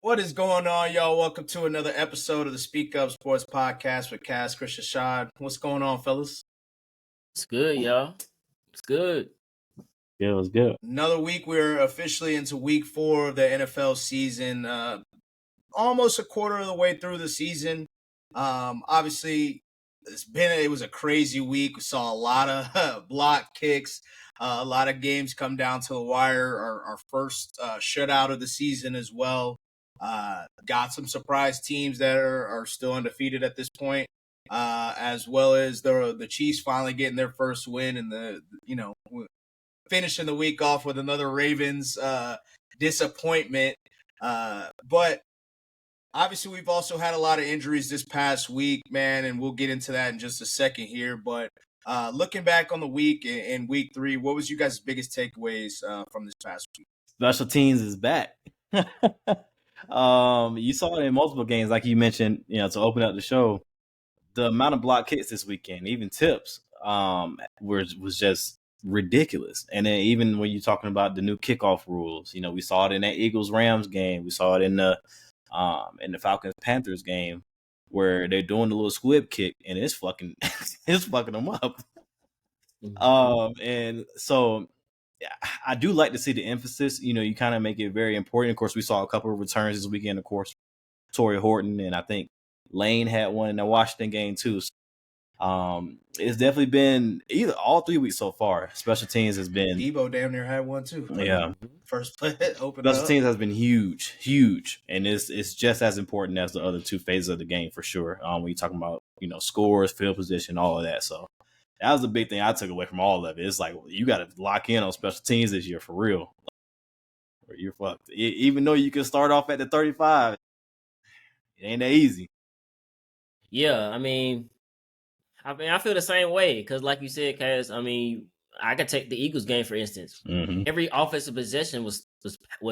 What is going on, y'all? Welcome to another episode of the Speak Up Sports Podcast with Cass, Chris, Shad. What's going on, fellas? It's good, y'all. It's good. Yeah, it was good. Another week. We're officially into week 4 of the NFL season. Almost a quarter of the way through the season. Obviously, it was a crazy week. We saw a lot of block kicks, a lot of games come down to the wire. Our first shutout of the season as well. Got some surprise teams that are still undefeated at this point, as well as the Chiefs finally getting their first win and finishing the week off with another Ravens disappointment. But obviously, we've also had a lot of injuries this past week, man, and we'll get into that in just a second here. But looking back on the week in week 3, what was you guys' biggest takeaways from this past week? Special teams is back. You saw it in multiple games, like you mentioned, to open up the show. The amount of block kicks this weekend, even tips, was just ridiculous. And then even when you're talking about the new kickoff rules, we saw it in that Eagles-Rams game. We saw it in the Falcons-Panthers game where they're doing the little squib kick, and it's fucking them up. And so I do like to see the emphasis. You kind of make it very important. Of course, we saw a couple of returns this weekend. Of course, Torrey Horton, and I think Lane had one in the Washington game too. So, it's definitely been either all 3 weeks so far. Special teams has been. Debo damn near had one too. Yeah, first play open. Special teams has been huge, and it's just as important as the other 2 phases of the game for sure. When you're talking about scores, field position, all of that. So that was the big thing I took away from all of it. It's like you got to lock in on special teams this year for real, or you're fucked. Even though you can start off at the 35, it ain't that easy. Yeah, I feel the same way because, like you said, Kaz, I could take the Eagles game for instance. Mm-hmm. Every offensive possession was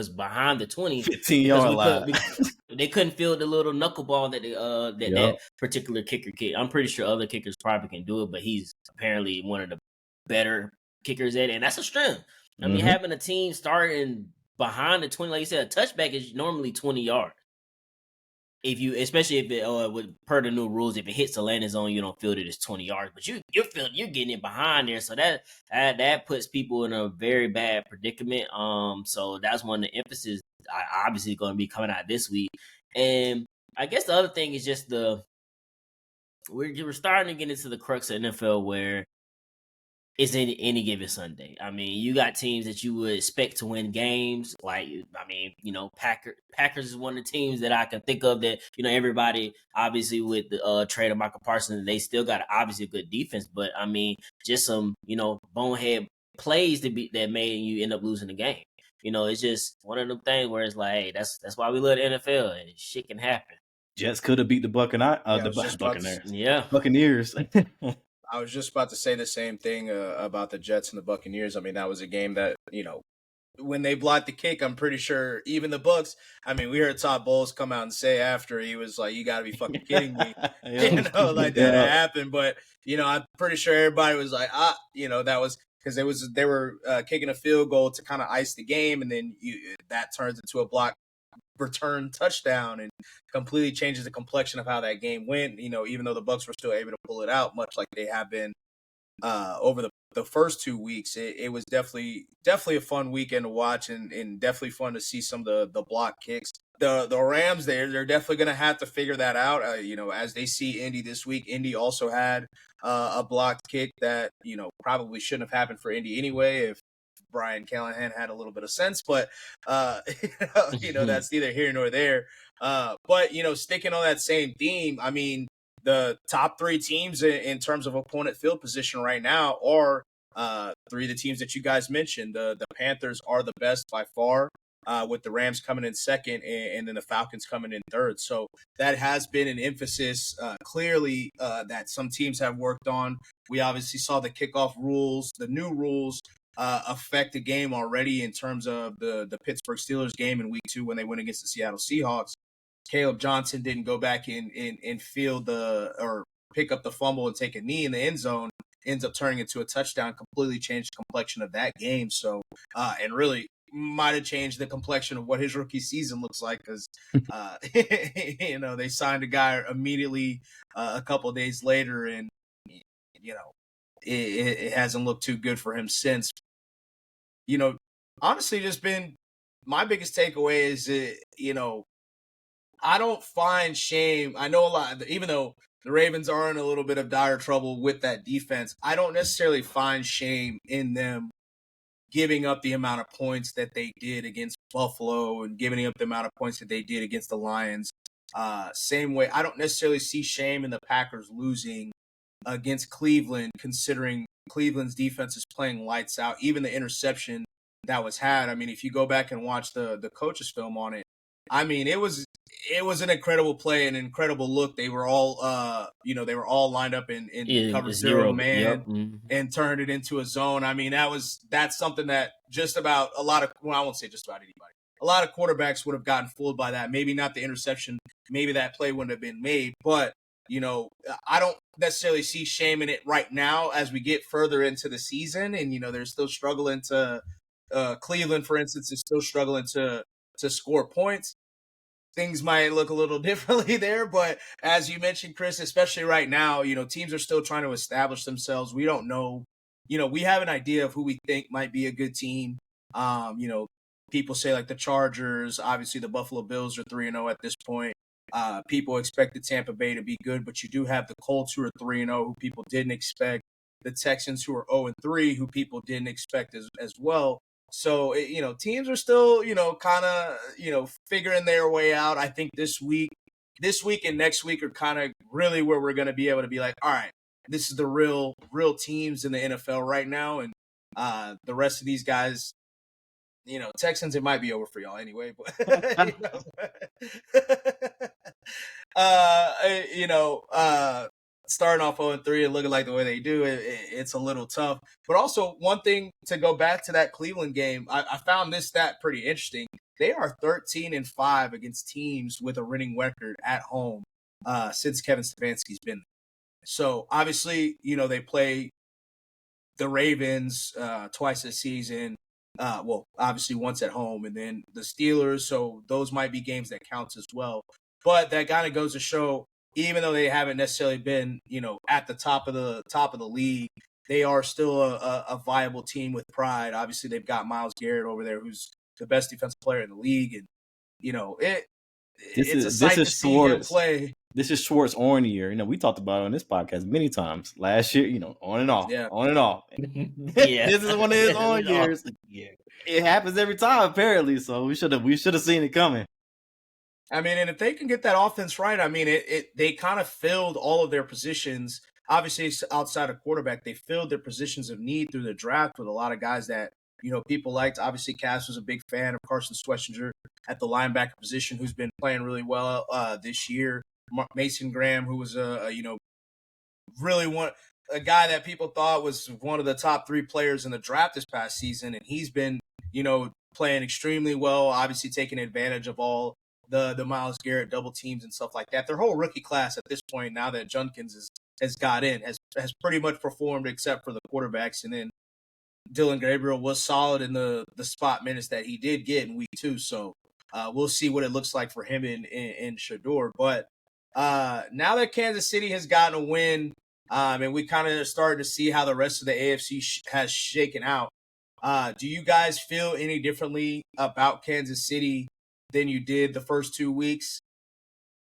behind the 20, 15-yard line. They couldn't field the little knuckleball that that particular kicker kicked. I'm pretty sure other kickers probably can do it, but he's apparently one of the better kickers at it, and that's a strength. Having a team starting behind the 20, like you said, a touchback is normally 20 yards. Especially if it per the new rules, if it hits the landing zone, you don't field it as 20 yards, but you're getting it behind there, so that puts people in a very bad predicament. So that's one of the emphasis obviously going to be coming out this week. And I guess the other thing is just we're starting to get into the crux of NFL where it's any given Sunday. You got teams that you would expect to win games. Like, Packers is one of the teams that I can think of that, everybody, obviously with the trade of Michael Parsons, they still got obviously a good defense. But, just some, bonehead plays that made you end up losing the game. It's just one of them things where it's like, hey, that's why we love the NFL, and shit can happen. Jets could have beat the Buccaneers. Buccaneers. I was just about to say the same thing about the Jets and the Buccaneers. That was a game that, when they blocked the kick, I'm pretty sure even the Bucs, we heard Todd Bowles come out and say after, he was like, you got to be fucking kidding me. That happened. But, I'm pretty sure everybody was like, that was because they were kicking a field goal to kind of ice the game. And then that turns into a block return touchdown and completely changes the complexion of how that game went. Even though the Bucs were still able to pull it out, much like they have been over the first 2 weeks, it was definitely a fun weekend to watch and definitely fun to see some of the block kicks. The Rams, they're definitely going to have to figure that out. As they see Indy this week, Indy also had a blocked kick that probably shouldn't have happened for Indy anyway if Brian Callahan had a little bit of sense, but that's neither here nor there. But sticking on that same theme, the top 3 teams in terms of opponent field position right now are 3 of the teams that you guys mentioned. The Panthers are the best by far, with the Rams coming in second and then the Falcons coming in third. So that has been an emphasis clearly that some teams have worked on. We obviously saw the kickoff rules, the new rules, affect the game already in terms of the Pittsburgh Steelers game in week 2 when they went against the Seattle Seahawks. Caleb Johnson didn't go back and field or pick up the fumble and take a knee in the end zone. Ends up turning into a touchdown, completely changed the complexion of that game. So, and really, might have changed the complexion of what his rookie season looks like because, they signed a guy immediately a couple of days later, and it hasn't looked too good for him since. Honestly, just been my biggest takeaway is I don't find shame. I know a lot, even though the Ravens are in a little bit of dire trouble with that defense, I don't necessarily find shame in them giving up the amount of points that they did against Buffalo and giving up the amount of points that they did against the Lions. Same way, I don't necessarily see shame in the Packers losing against Cleveland, considering Cleveland's defense is playing lights out. Even the interception that was had, I mean, if you go back and watch the coach's film on it, I mean, it was an incredible play, an incredible look. They were all, they were all lined up in cover zero man, yep. Mm-hmm. and turned it into a zone. I mean, that's something that just about I won't say just about anybody. A lot of quarterbacks would have gotten fooled by that. Maybe not the interception. Maybe that play wouldn't have been made. But, I don't necessarily see shame in it right now as we get further into the season. And, they're still struggling to Cleveland, for instance, is still struggling to score points. Things might look a little differently there, but as you mentioned, Chris, especially right now, teams are still trying to establish themselves. We don't know, we have an idea of who we think might be a good team. People say like the Chargers, obviously the Buffalo Bills are 3-0 at this point. People expected Tampa Bay to be good, but you do have the Colts who are 3-0, who people didn't expect. The Texans who are 0-3, who people didn't expect as well. So, teams are still, kind of, figuring their way out. I think this week and next week are kind of really where we're going to be able to be like, all right, this is the real teams in the NFL right now. And the rest of these guys, Texans, it might be over for y'all anyway. But, starting off 0-3 and looking like the way they do, it's a little tough. But also, one thing to go back to that Cleveland game, I found this stat pretty interesting. They are 13-5 against teams with a winning record at home since Kevin Stefanski's been there. So, obviously, they play the Ravens twice this season. Obviously once at home, and then the Steelers. So those might be games that counts as well. But that kind of goes to show, even though they haven't necessarily been, at the top of the league, they are still a viable team with pride. Obviously, they've got Myles Garrett over there, who's the best defensive player in the league, and it's a sight to see him play. This is Schwartz on year. We talked about it on this podcast many times last year. On and off, on and off. Yeah. This is one of his on years. Yeah, it happens every time apparently. So we should have seen it coming. I mean, and if they can get that offense right, I mean, they kind of filled all of their positions. Obviously, outside of quarterback, they filled their positions of need through the draft with a lot of guys that people liked. Obviously, Cass was a big fan of Carson Schwetzinger at the linebacker position, who's been playing really well this year. Mason Graham, who was really a guy that people thought was one of the top 3 players in the draft this past season, and he's been playing extremely well. Obviously, taking advantage of all the Myles Garrett double teams and stuff like that. Their whole rookie class at this point, now that Junkins has got in, has pretty much performed except for the quarterbacks, and then Dylan Gabriel was solid in the spot minutes that he did get in week 2. So we'll see what it looks like for him in Shedeur. But now that Kansas City has gotten a win, and we kind of started to see how the rest of the AFC has shaken out, do you guys feel any differently about Kansas City than you did the first 2 weeks?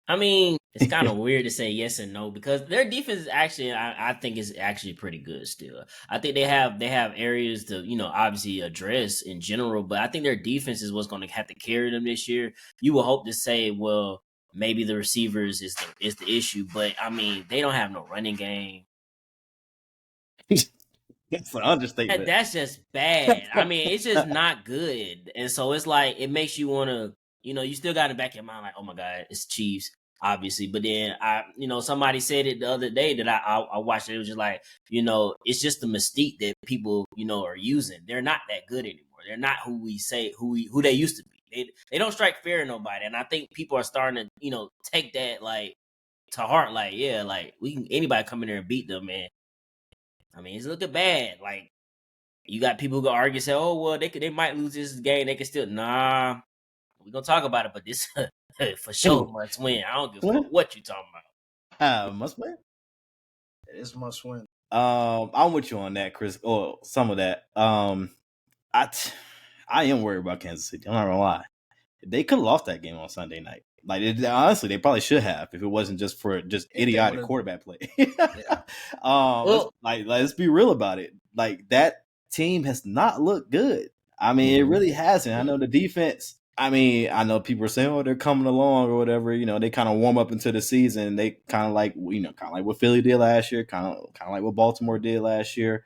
I mean, it's kind of weird to say yes and no, because their defense is actually, I think, is actually pretty good still. I think they have areas to, obviously address in general, but I think their defense is what's going to have to carry them this year. You will hope to say, well, maybe the receivers is the issue, but I mean, they don't have no running game. That's an understatement. That's just bad. I mean, it's just not good. And so it's like, it makes you want to, you still got in the back of your mind, like, oh my God, it's Chiefs, obviously. But then somebody said it the other day that I watched it. It was just like, it's just the mystique that people, are using. They're not that good anymore. They're not who we say, who they used to be. They don't strike fear in nobody. And I think people are starting to, take that like to heart. Like, yeah, like anybody come in there and beat them, man. I mean, it's looking bad. Like, You got people who go argue, say, "Oh well, they might lose this game. They can still nah." We're gonna talk about it, but this for sure must win. I don't give a fuck what you talking about. Must win. It is must win. I'm with you on that, Chris. Or some of that. I am worried about Kansas City. I'm not gonna lie. They could have lost that game on Sunday night. Like honestly, they probably should have if it wasn't just for idiotic quarterback play. Yeah. Let's be real about it. Like that team has not looked good. I mean, it really hasn't. I know the defense. I mean, I know people are saying, "Oh, they're coming along" or whatever. You know, they kind of warm up into the season. They kind of like what Philly did last year, kind of like what Baltimore did last year.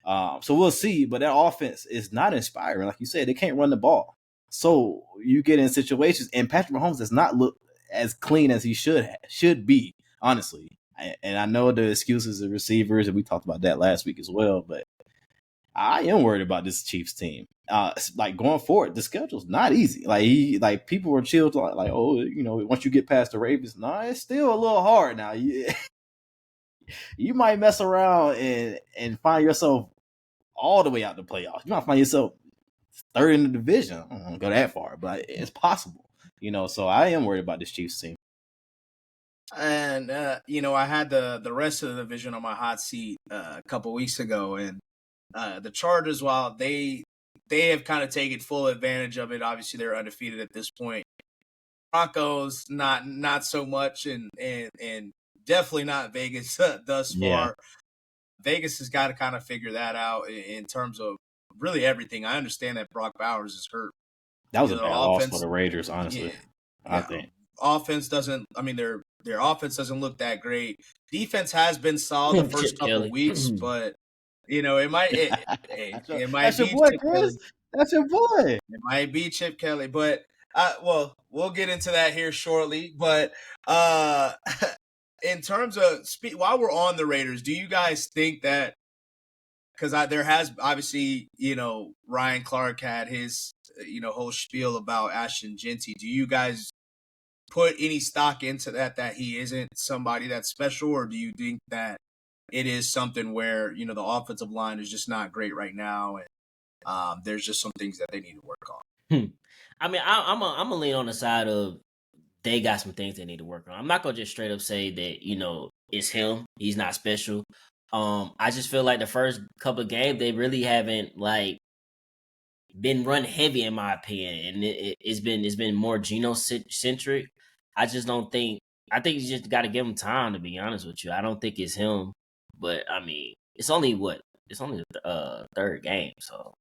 So we'll see. But that offense is not inspiring. Like you said, they can't run the ball. So you get in situations, and Patrick Mahomes does not look as clean as he should be, honestly. And I know the excuses of receivers, and we talked about that last week as well. But I am worried about this Chiefs team. Like going forward, the schedule's not easy. Like people were chilled, like oh, once you get past the Ravens, it's still a little hard now. You might mess around and find yourself all the way out the playoffs. You might find yourself third in the division. I don't want to go that far, but it's possible. So I am worried about this Chiefs team. And I had the rest of the division on my hot seat a couple weeks ago, and the Chargers, while they have kind of taken full advantage of it. Obviously, they're undefeated at this point. Broncos, not so much, and definitely not Vegas thus far. Yeah. Vegas has got to kind of figure that out in terms of really everything. I understand that Brock Bowers is hurt. That was a bad loss for the Raiders, honestly. Yeah, I think offense doesn't. I mean, their offense doesn't look that great. Defense has been solid the first couple of weeks, but it might That's be your boy, Chip Chris. Kelly. That's your boy. It might be Chip Kelly, but we'll get into that here shortly. But in terms of while we're on the Raiders, do you guys think that because there has obviously Ryan Clark had his whole spiel about Ashton Jeanty. Do you guys put any stock into that he isn't somebody that's special, or do you think that it is something where the offensive line is just not great right now, and there's just some things that they need to work on? I mean, I'm gonna lean on the side of they got some things they need to work on. I'm not gonna just straight up say that it's him. He's not special. I just feel like the first couple of games they really haven't been run heavy in my opinion, and it's been more Geno centric. I just don't think. I think you just got to give him time. To be honest with you, I don't think it's him. But I mean, it's only the third game, so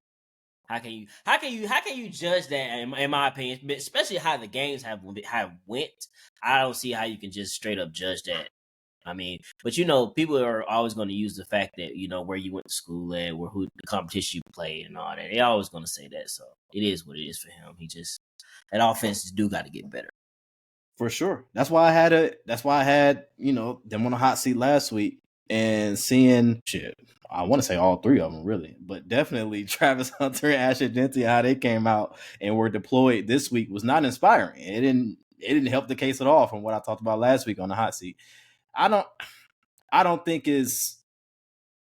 how can you judge that? In my opinion, especially how the games have went, I don't see how you can just straight up judge that. I mean, but people are always going to use the fact that where you went to school at, who the competition you played, and all that. They're always going to say that. So it is what it is for him. That offense do got to get better. For sure. That's why I had them on a hot seat last week and seeing shit. I want to say all three of them really, but definitely Travis Hunter and Ashton Jeanty, how they came out and were deployed this week was not inspiring. It didn't help the case at all from what I talked about last week on the hot seat. I don't think it's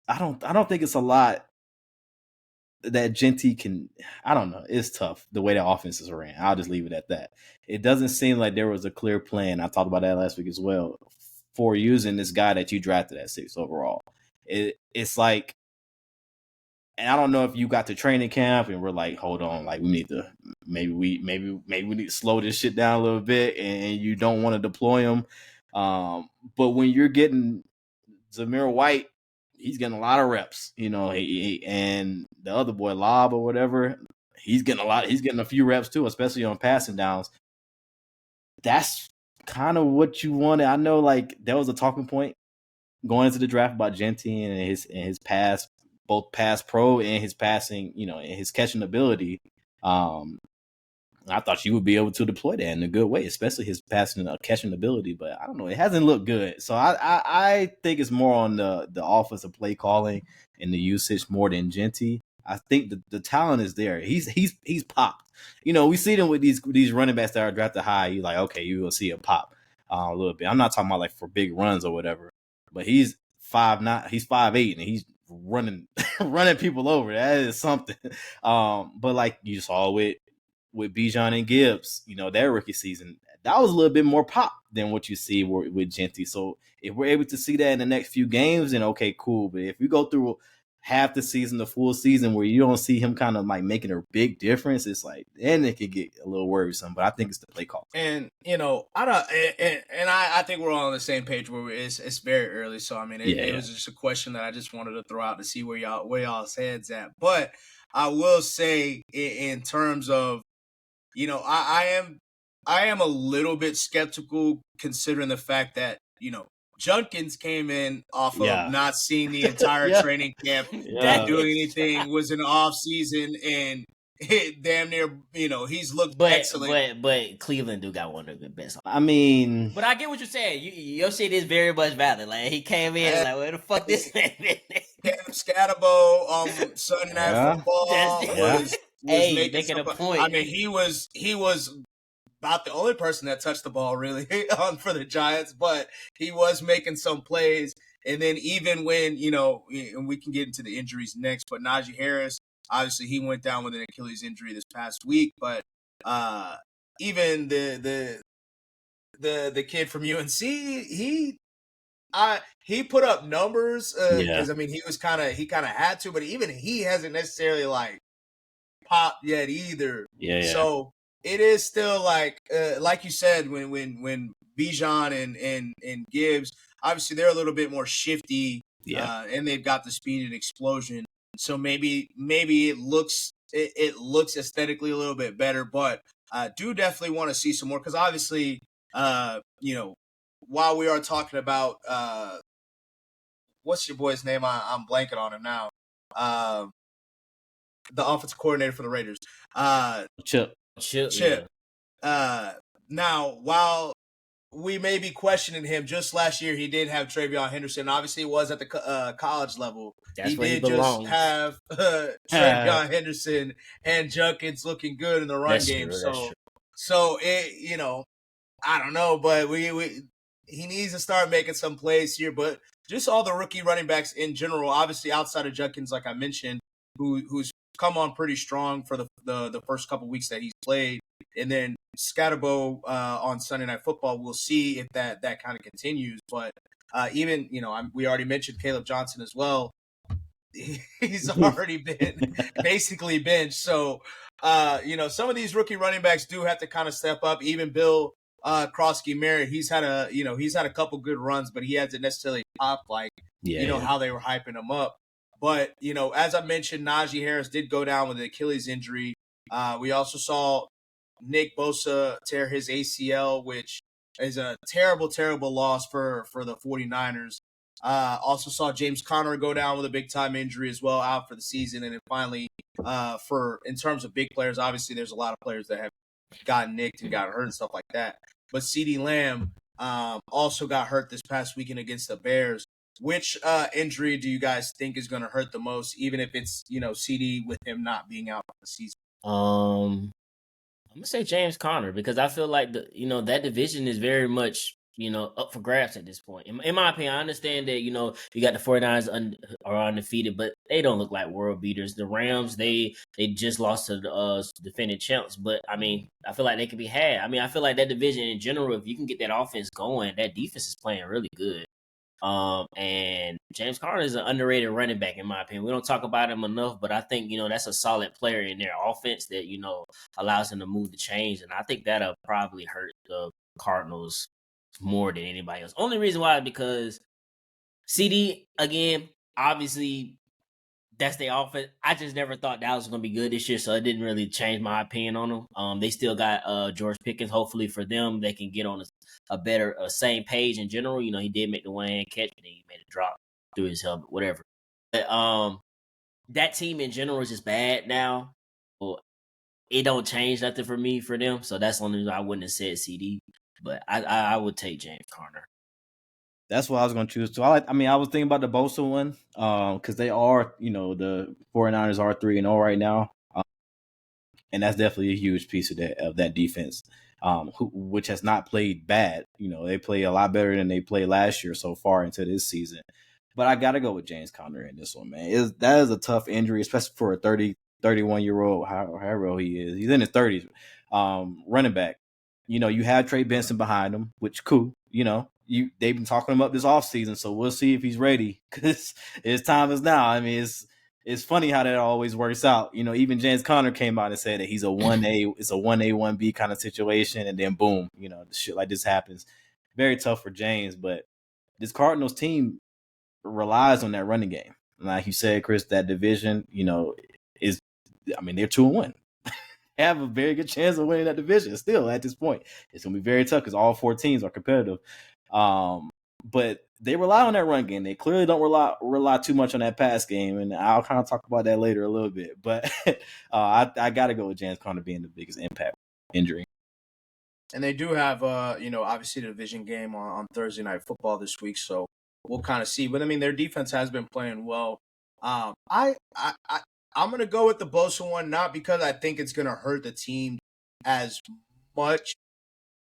a lot that Jeanty can. I don't know. It's tough the way the offenses ran. I'll just leave it at that. It doesn't seem like there was a clear plan. I talked about that last week as well for using this guy that you drafted at 6th overall. It's like, and I don't know if you got to training camp and we're like, hold on, like we need to maybe we need to slow this shit down a little bit, and you don't want to deploy him. But when you're getting Zamir White, he's getting a lot of reps, and the other boy Lob or whatever, he's getting a few reps too, especially on passing downs. That's kind of what you wanted. I know there was a talking point going into the draft about Jeanty and his pass, both pass pro and his passing, and his catching ability. I thought you would be able to deploy that in a good way, especially his passing and catching ability. But I don't know, it hasn't looked good. So I think it's more on the offensive play calling and the usage more than Jeanty. I think the talent is there. He's popped. We see them with these running backs that are drafted high. You like, okay, you will see a pop a little bit. I'm not talking about for big runs or whatever, but he's 5'9", he's 5'8", and he's running running people over. That is something. But like you saw with Bijan and Gibbs, their rookie season, that was a little bit more pop than what you see with Genty. So if we're able to see that in the next few games, then okay, cool. But if we go through half the season, the full season, where you don't see him kind of like making a big difference, it's like then it could get a little worrisome. But I think it's the play call. And I think we're all on the same page where it's very early. So I mean, it was just a question that I just wanted to throw out to see where y'all's heads at. But I will say, in terms of, I am a little bit skeptical considering the fact that Junkins came in off of not seeing the entire training camp, not doing anything, was in the off season, and damn near, he's looked excellent. But Cleveland do got one of the best. I mean, but I get what you're saying. Your shit is very much valid. Like, he came in like, where the fuck this man been? Scatterbo, Sunday Night Football was making a point. I mean, he was about the only person that touched the ball really for the Giants, but he was making some plays. And then even when, and we can get into the injuries next, but Najee Harris, obviously he went down with an Achilles injury this past week, but even the kid from UNC, he put up numbers because I mean he kind of had to, but even he hasn't necessarily like popped yet either. So it is still like you said, when Bijan and Gibbs, obviously they're a little bit more shifty, and they've got the speed and explosion. So maybe it looks aesthetically a little bit better, but I do definitely want to see some more because obviously, while we are talking about what's your boy's name? I'm blanking on him now. The offensive coordinator for the Raiders, Chip. Yeah. Now, while we may be questioning him, just last year he did have Travion Henderson. Obviously, it was at the college level. That's he where did he just have Travion Henderson and Junkins looking good in the run game. So it, I don't know, but he needs to start making some plays here. But just all the rookie running backs in general, obviously outside of Junkins, like I mentioned, who's come on pretty strong for the first couple weeks that he's played. And then Scatterbo on Sunday Night Football, we'll see if that kind of continues. But even, we already mentioned Caleb Johnson as well. He's already been basically benched. So, some of these rookie running backs do have to kind of step up. Even Bill Krosky-Merritt, he's had a couple good runs, but he hasn't necessarily popped like, how they were hyping him up. But, as I mentioned, Najee Harris did go down with an Achilles injury. We also saw Nick Bosa tear his ACL, which is a terrible, terrible loss for the 49ers. Also saw James Conner go down with a big-time injury as well, out for the season. And then finally, in terms of big players, obviously there's a lot of players that have gotten nicked and got hurt and stuff like that. But CeeDee Lamb also got hurt this past weekend against the Bears. Which injury do you guys think is going to hurt the most, even if it's, CD with him not being out for the season? I'm going to say James Conner because I feel like that division is very much, up for grabs at this point. In my opinion, I understand that, you got the 49ers are undefeated, but they don't look like world beaters. The Rams, they just lost to the defending champs, but I mean, I feel like they can be had. I mean, I feel like that division in general, if you can get that offense going, that defense is playing really good. And James Conner is an underrated running back in my opinion. We don't talk about him enough, but I think that's a solid player in their offense that allows them to move the chains, and I think that'll probably hurt the Cardinals more than anybody else. Only reason why is because CD again, obviously that's their offense. I just never thought Dallas was gonna be good this year, so it didn't really change my opinion on them. They still got George Pickens. Hopefully for them, they can get on a better same page in general. He did make the one-hand catch, and then he made a drop through his helmet, whatever. But that team in general is just bad now. Well, it don't change nothing for me for them, so that's the only reason I wouldn't have said CD. But I would take James Conner. That's what I was going to choose. So I was thinking about the Bosa one because they are, the 49ers are 3-0 right now, and that's definitely a huge piece of that defense, which has not played bad. They play a lot better than they played last year so far into this season. But I got to go with James Conner in this one, man. That is a tough injury, especially for a 31-year-old, however old he is. He's in his 30s, running back. You have Trey Benson behind him, which cool. They've been talking him up this offseason, so we'll see if he's ready because his time is now. I mean, it's funny how that always works out. Even James Conner came out and said that he's a 1A, it's a 1A, 1B kind of situation, and then boom, shit like this happens. Very tough for James, but this Cardinals team relies on that running game. Like you said, Chris, that division, they're 2-1. They have a very good chance of winning that division still at this point. It's going to be very tough because all 4 teams are competitive. But they rely on that run game. They clearly don't rely too much on that pass game, and I'll kind of talk about that later a little bit. But I got to go with James Conner being the biggest impact injury. And they do have, obviously the division game on Thursday Night Football this week, so we'll kind of see. But, their defense has been playing well. I'm going to go with the Bosa one, not because I think it's going to hurt the team as much,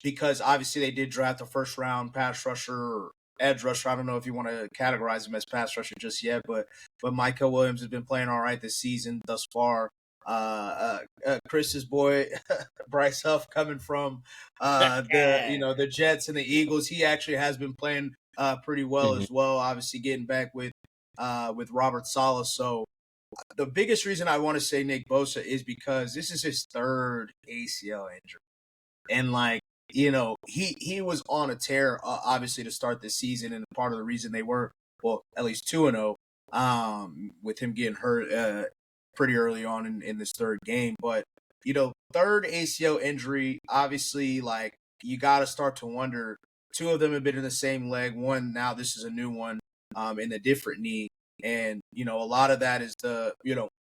because obviously they did draft a first-round pass rusher or edge rusher. I don't know if you want to categorize him as pass rusher just yet, but Micah Williams has been playing all right this season thus far. Chris's boy Bryce Huff coming from the Jets and the Eagles, he actually has been playing pretty well as well. Obviously getting back with Robert Saleh. So the biggest reason I want to say Nick Bosa is because this is his 3rd ACL injury, and he was on a tear obviously to start this season, and part of the reason they were at least 2-0 with him getting hurt pretty early on in this 3rd game. But 3rd ACL injury, obviously, you got to start to wonder. 2 of them have been in the same leg. One now, this is a new one in a different knee, and a lot of that is I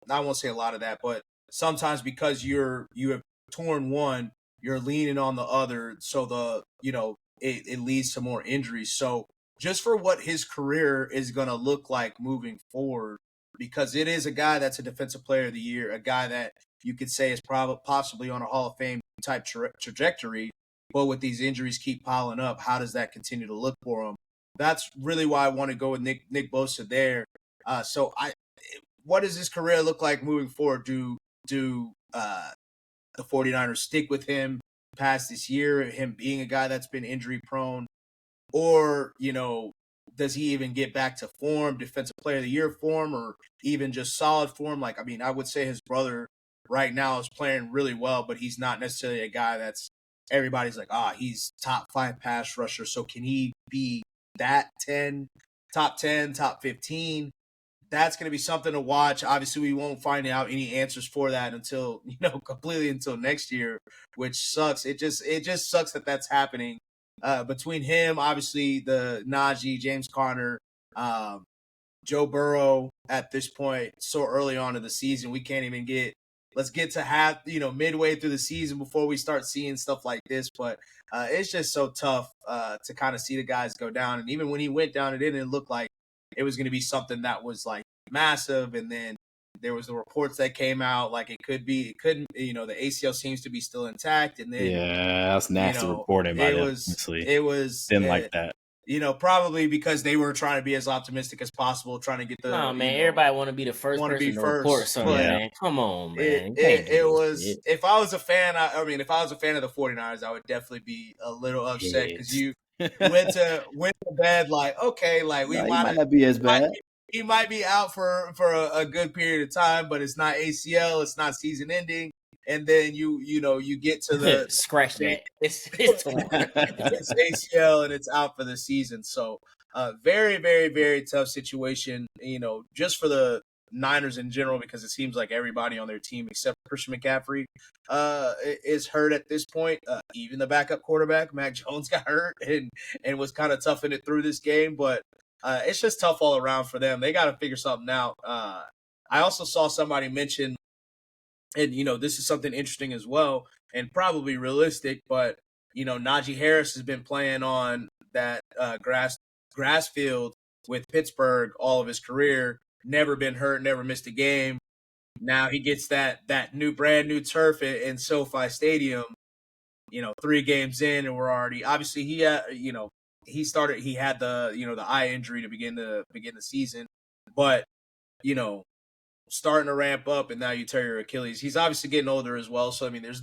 won't say a lot of that, but sometimes because you have torn one, you're leaning on the other, so it leads to more injuries. So just for what his career is going to look like moving forward, because it is a guy that's a defensive player of the year, a guy that you could say is possibly on a Hall of Fame type trajectory, but with these injuries keep piling up, how does that continue to look for him? That's really why I want to go with Nick Bosa there. What does his career look like moving forward? Do the 49ers stick with him past this year, him being a guy that's been injury prone? Or, does he even get back to form, defensive player of the year form, or even just solid form? I would say his brother right now is playing really well, but he's not necessarily a guy that's everybody's like, he's top 5 pass rusher. So can he be that top 10, top 15? That's going to be something to watch. Obviously, we won't find out any answers for that until, completely until next year, which sucks. It just sucks that that's happening. Between him, obviously, the Najee, James Conner, Joe Burrow at this point, so early on in the season, we can't even let's get to midway through the season before we start seeing stuff like this. But it's just so tough to kind of see the guys go down. And even when he went down, it didn't look like it was going to be something that was massive. And then there was the reports that came out it couldn't. The ACL seems to be still intact. And then that's nasty reporting by them. It was didn't like that. Probably because they were trying to be as optimistic as possible, trying to get the. No, man, everybody want to be the first person to report something, man. Come on, man. It was. If I was a fan, if I was a fan of the 49ers, I would definitely be a little upset because you went to bed we might not be as bad. He might be out for a good period of time, but it's not ACL, it's not season ending. And then you get to the scratch that. It's ACL and it's out for the season. So very, very, very tough situation, just for the Niners in general, because it seems like everybody on their team except Christian McCaffrey is hurt at this point. Even the backup quarterback, Mac Jones, got hurt and was kind of toughing it through this game. But it's just tough all around for them. They got to figure something out. I also saw somebody mention, and, this is something interesting as well and probably realistic, but, Najee Harris has been playing on that grass field with Pittsburgh all of his career, never been hurt, never missed a game. Now he gets that brand new turf in SoFi Stadium, 3 games in, and we're already, obviously he, he had the eye injury to begin the season, but starting to ramp up, and now you tear your Achilles. He's obviously getting older as well, so I mean, there's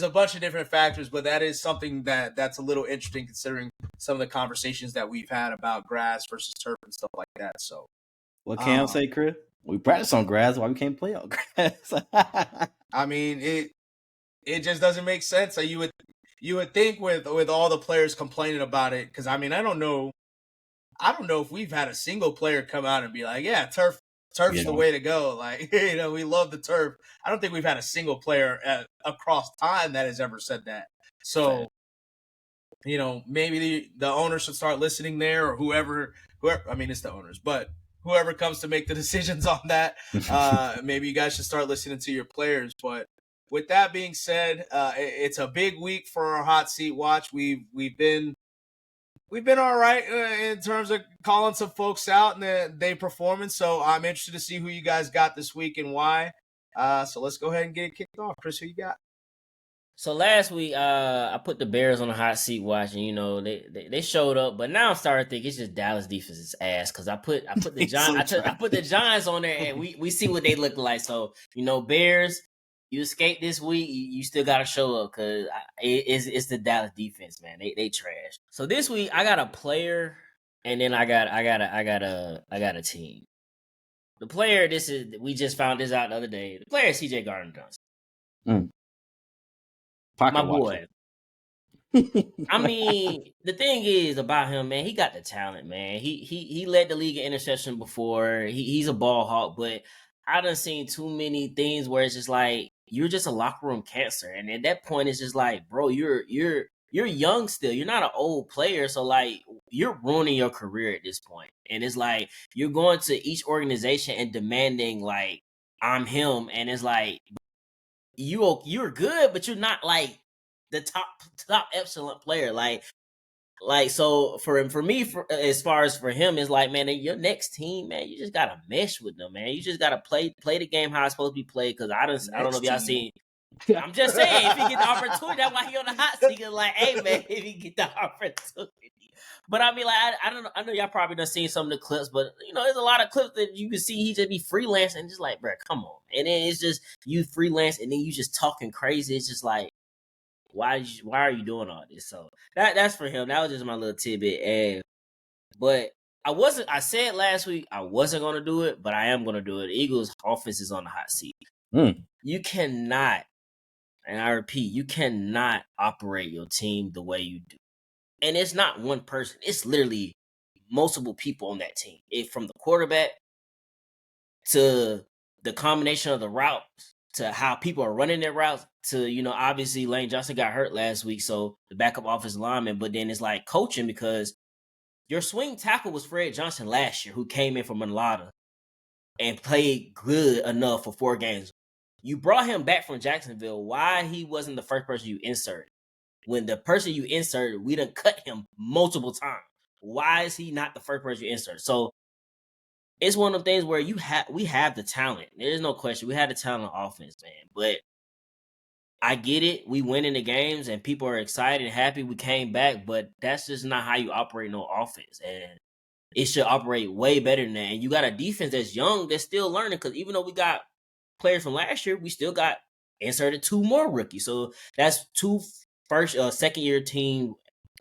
a bunch of different factors, but that is something that's a little interesting considering some of the conversations that we've had about grass versus turf and stuff like that. So, what Cam say, Chris? We practice on grass. Why we can't play on grass? I mean, it just doesn't make sense. You would think with all the players complaining about it, because I mean, I don't know if we've had a single player come out and be like, yeah, turf's the way to go. Like, we love the turf. I don't think we've had a single player across time that has ever said that. So, maybe the owners should start listening there, or whoever, I mean, it's the owners, but whoever comes to make the decisions on that, maybe you guys should start listening to your players. But with that being said, it's a big week for our hot seat watch. We've been all right in terms of calling some folks out and they performing. So I'm interested to see who you guys got this week and why. So let's go ahead and get it kicked off. Chris, who you got? So last week, I put the Bears on the hot seat watching. They showed up, but now I'm starting to think it's just Dallas defense's ass, because I put the Giants I put the Giants on there, and we see what they look like. So Bears, you escaped this week. You still got to show up, because it's the Dallas defense, man. They trash. So this week I got a player, and then I got a team. The player, we just found this out the other day. The player is C.J. Gardner-Johnson. My boy. I mean, the thing is about him, man, he got the talent, man. He led the league in interception before. He's a ball hawk, but I done seen too many things where it's just like, you're just a locker room cancer. And at that point, it's just like, bro, you're young still. You're not an old player. So like, you're ruining your career at this point. And it's like, you're going to each organization and demanding like, I'm him. And it's like, you're good, but you're not like the top excellent player. Like so for me, as far as for him, is like, man, your next team, man, you just gotta mesh with them, man. You just gotta play the game how it's supposed to be played. Because I don't know if y'all seen. I'm just saying, if he get the opportunity, that's why he on the hot seat. Like, hey, man, if he get the opportunity. But I mean, like, I don't know. I know y'all probably done seen some of the clips, but there's a lot of clips that you can see he just be freelance and just like, bro, come on. And then it's just you freelance, and then you just talking crazy. It's just like, why are you doing all this? So that's for him. That was just my little tidbit. But I said last week I wasn't gonna do it, but I am gonna do it. The Eagles' offense is on the hot seat. You cannot, and I repeat, you cannot operate your team the way you do. And it's not one person. It's literally multiple people on that team. From the quarterback to the combination of the routes to how people are running their routes to, obviously Lane Johnson got hurt last week, so the backup offensive lineman. But then it's like coaching, because your swing tackle was Fred Johnson last year, who came in from Manlada and played good enough for 4 games. You brought him back from Jacksonville. Why he wasn't the first person you inserted? When the person you inserted, we done cut him multiple times. Why is he not the first person you insert? So it's one of the things where we have the talent. There's no question. We had the talent on offense, man. But I get it. We win in the games and people are excited and happy we came back, but that's just not how you operate no offense. And it should operate way better than that. And you got a defense that's young, that's still learning, because even though we got players from last year, we still got inserted 2 more rookies. So that's 2 second-year team,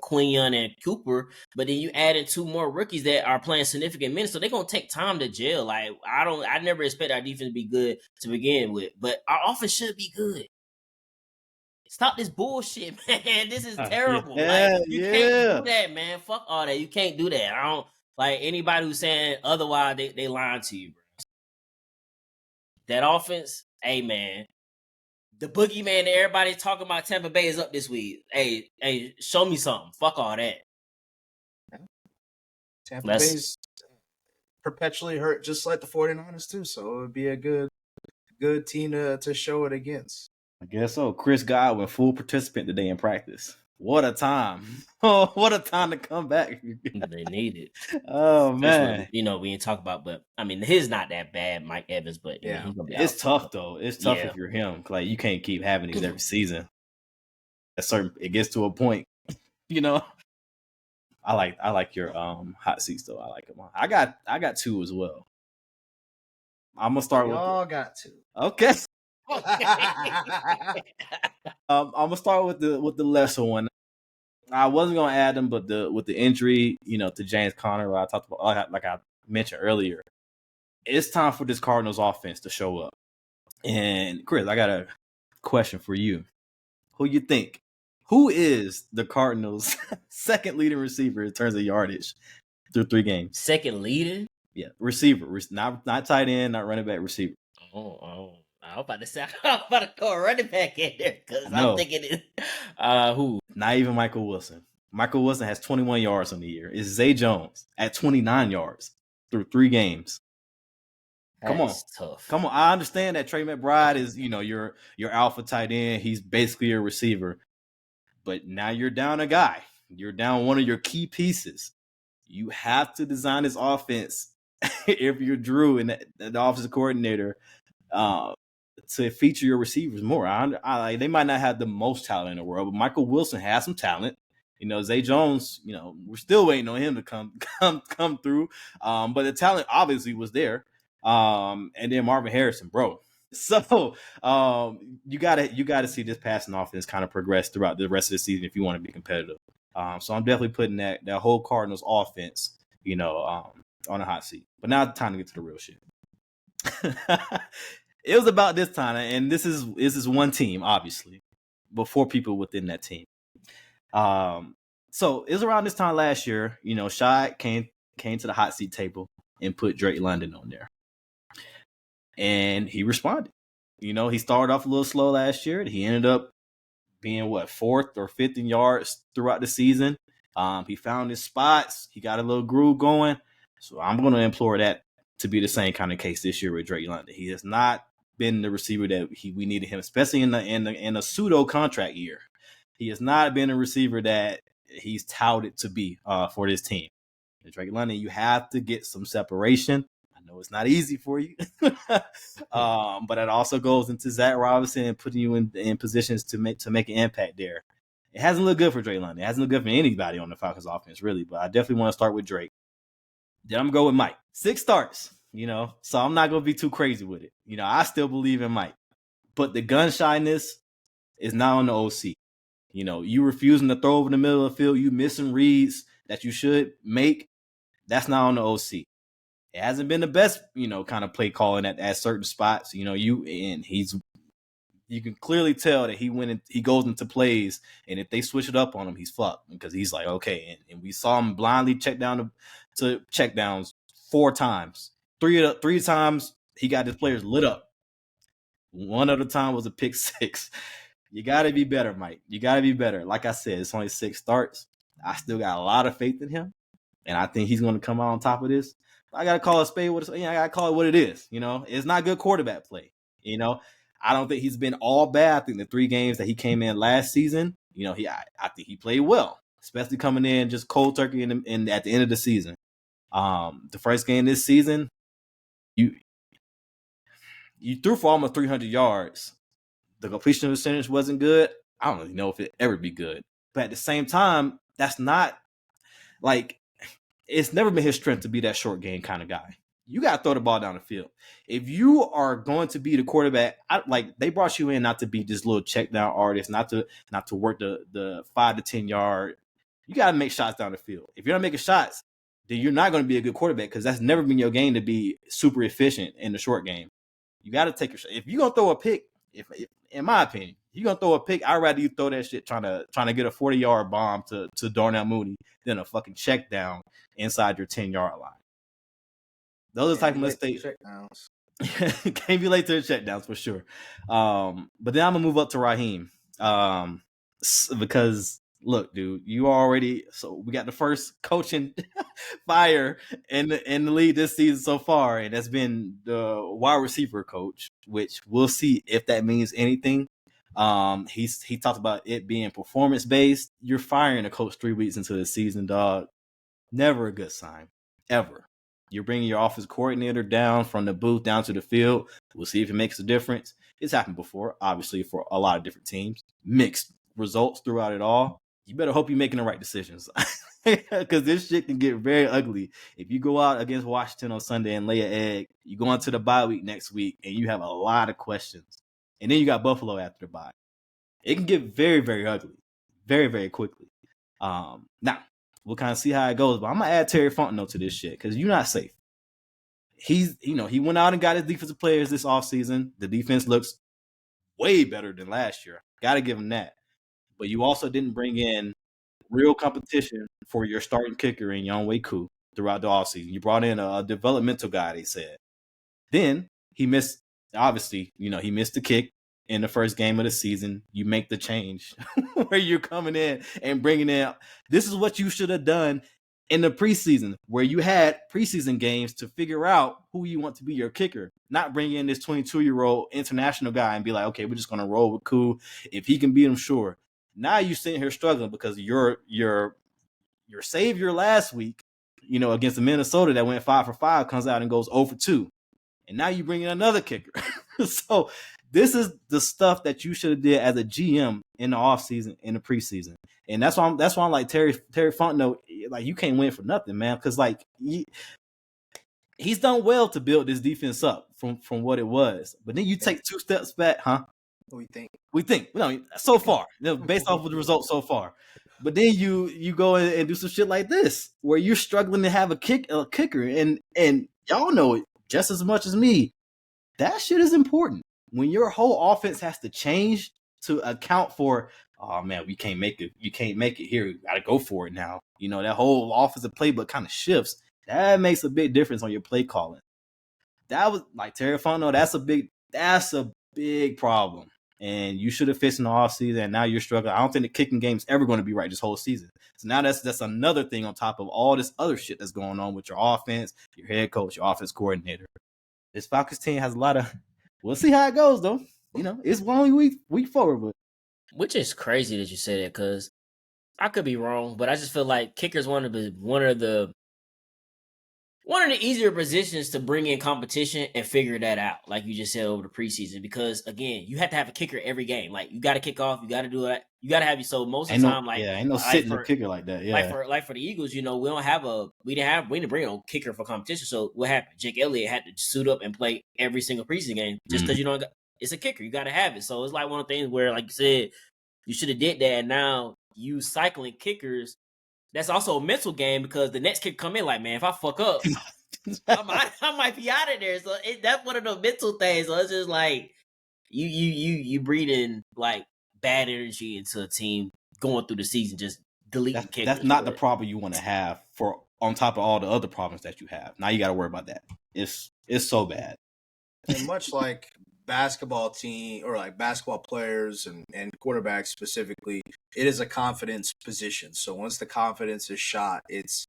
Quinion and Cooper, but then you added 2 more rookies that are playing significant minutes, so they're gonna take time to gel. Like, I never expect our defense to be good to begin with, but our offense should be good. Stop this bullshit, man. This is terrible. Can't do that, man. Fuck all that. You can't do that. I don't like anybody who's saying otherwise. They lying to you, bro. That offense, hey, man. The boogeyman that everybody's talking about Tampa Bay is up this week. Hey, show me something. Fuck all that. Tampa Bay's perpetually hurt, just like the 49ers too. So it would be a good team to show it against. I guess so. Chris Godwin, full participant today in practice. What a time. Oh, what a time to come back. They need it. Oh, man. We ain't talk about, but I mean, his not that bad, Mike Evans, but yeah, he's gonna be it's tough though. It's tough if you're him. Like, you can't keep having these every season. It gets to a point, I like your hot seats though. I like them. I got two as well. I'm gonna start with. Y'all got to. Okay. I'm gonna start with the lesser one. I wasn't gonna add them, but with the injury, to James Conner, I talked about, like I mentioned earlier, it's time for this Cardinals offense to show up. And Chris, I got a question for you. Who you think? Who is the Cardinals' second leading receiver in terms of yardage through 3 games? Second leading? Yeah, receiver, not tight end, not running back, receiver. Oh. I'm about to go running back in there because I'm thinking it. Who? Not even Michael Wilson. Michael Wilson has 21 yards on the year. It's Zay Jones at 29 yards through 3 games. That's tough. Come on. I understand that Trey McBride is, your alpha tight end. He's basically a receiver. But now you're down a guy. You're down one of your key pieces. You have to design this offense if you're Drew and the offensive coordinator to feature your receivers more. They might not have the most talent in the world, but Michael Wilson has some talent. Zay Jones, we're still waiting on him to come through. But the talent obviously was there. And then Marvin Harrison, bro. So you gotta see this passing offense kind of progress throughout the rest of the season if you want to be competitive. So I'm definitely putting that whole Cardinals offense, on a hot seat. But now it's time to get to the real shit. It was about this time, and this is one team, obviously, but 4 people within that team. So it was around this time last year, Shad came to the hot seat table and put Drake London on there. And he responded. He started off a little slow last year. He ended up being 4th or 5th in yards throughout the season. He found his spots. He got a little groove going. So I'm going to implore that to be the same kind of case this year with Drake London. He has not been the receiver that we needed him, especially in a pseudo contract year. He has not been a receiver that he's touted to be for this team. And Drake London, you have to get some separation. I know it's not easy for you, but it also goes into Zach Robinson and putting you in positions to make an impact there. It hasn't looked good for Drake London. It hasn't looked good for anybody on the Falcons offense, really. But I definitely want to start with Drake. Then I'm going to go with Mike. 6 starts, so I'm not going to be too crazy with it. I still believe in Mike. But the gun shyness is not on the OC. You refusing to throw over the middle of the field, you missing reads that you should make, that's not on the OC. It hasn't been the best, kind of play calling at certain spots. You can clearly tell that he goes into plays, and if they switch it up on him, he's fucked because he's like, okay. And we saw him blindly check down to check downs 4 times. 3 times he got his players lit up. One of the time was a pick 6. You got to be better, Mike. You got to be better. Like I said, it's only 6 starts. I still got a lot of faith in him, and I think he's going to come out on top of this. I got to call it a spade. I got to call it what it is. It's not good quarterback play. I don't think he's been all bad. I think the 3 games that he came in last season, I think he played well, especially coming in just cold turkey and at the end of the season. The first game this season, you threw for almost 300 yards. The completion percentage wasn't good. I don't really know if it ever be good. But at the same time, that's not it's never been his strength to be that short game kind of guy. You got to throw the ball down the field. If you are going to be the quarterback, they brought you in not to be this little check down artist, not to work the 5 to 10 yard. You got to make shots down the field. If you're not making shots, then you're not going to be a good quarterback because that's never been your game to be super efficient in the short game. You got to take your shot. If you're going to throw a pick, if in my opinion, you're going to throw a pick, I'd rather you throw that shit trying to get a 40-yard bomb to Darnell Mooney than a fucking check down inside your 10-yard line. Those are the type of mistakes. Can't be late to the checkdowns for sure. But then I'm going to move up to Raheem because, look, dude, so we got the first coaching fire in the league this season so far, and that's been the wide receiver coach, which we'll see if that means anything. He talked about it being performance based. You're firing a coach 3 weeks into the season, dog. Never a good sign, ever. You're bringing your offensive coordinator down from the booth down to the field. We'll see if it makes a difference. It's happened before, obviously, for a lot of different teams. Mixed results throughout it all. you better hope you're making the right decisions. Because this shit can get very ugly. If you go out against Washington on Sunday and lay an egg, you go into the bye week next week and you have a lot of questions. And then you got Buffalo after the bye. It can get very, very ugly. Very, very quickly. Now, we'll kind of see how it goes. But I'm going to add Terry Fontenot to this shit because you're not safe. He went out and got his defensive players this offseason. The defense looks way better than last year. Got to give him that. But you also didn't bring in real competition for your starting kicker in Younghoe Koo throughout the offseason. You brought in a developmental guy, they said. Then he missed the kick in the first game of the season. You make the change where you're coming in and bringing in. This is what you should have done in the preseason, where you had preseason games to figure out who you want to be your kicker, not bring in this 22-year-old international guy and be like, okay, we're just going to roll with Koo. If he can beat him, sure. Now you're sitting here struggling because your savior last week, against the Minnesota that went 5 for 5, comes out and goes 0 for 2. And now you bring in another kicker. So this is the stuff that you should have did as a GM in the offseason, in the preseason. And that's why I'm like Terry Fontenot, like, you can't win for nothing, man. Because like he's done well to build this defense up from what it was. But then you take 2 steps back, huh? We think. So far, based off of the results so far. But then you go and do some shit like this, where you're struggling to have a kicker, and y'all know it just as much as me. That shit is important. When your whole offense has to change to account for, oh man, we can't make it. You can't make it here. We got to go for it now. That whole offensive playbook kind of shifts. That makes a big difference on your play calling. That was like Terry Fontenot. That's a big problem. And you should have fixed in the offseason, and now you're struggling. I don't think the kicking game's ever going to be right this whole season. So now that's another thing on top of all this other shit that's going on with your offense, your head coach, your offense coordinator. This Falcons team has a lot of. We'll see how it goes, though. It's only week 4, but which is crazy that you say that, because I could be wrong, but I just feel like kicker's one of the easier positions to bring in competition and figure that out, like you just said, over the preseason. Because again, you have to have a kicker every game. Like, you got to kick off, you got to do it, you got to have you. So most of the time, ain't no sitting a kicker like that. Yeah, like for the Eagles, we didn't bring a kicker for competition. So what happened? Jake Elliott had to suit up and play every single preseason game just because it's a kicker. You got to have it. So it's like one of the things where, like you said, you should have did that. And now you cycling kickers. That's also a mental game, because the next kick come in like, man, if I fuck up, I might be out of there. So that's one of the mental things. So it's just like you breathing like bad energy into a team going through the season, just deleting kickers. That's not the problem you want to have for on top of all the other problems that you have. Now you got to worry about that. It's so bad. And much like basketball team, or like basketball players and quarterbacks specifically, it is a confidence position. So once the confidence is shot, it's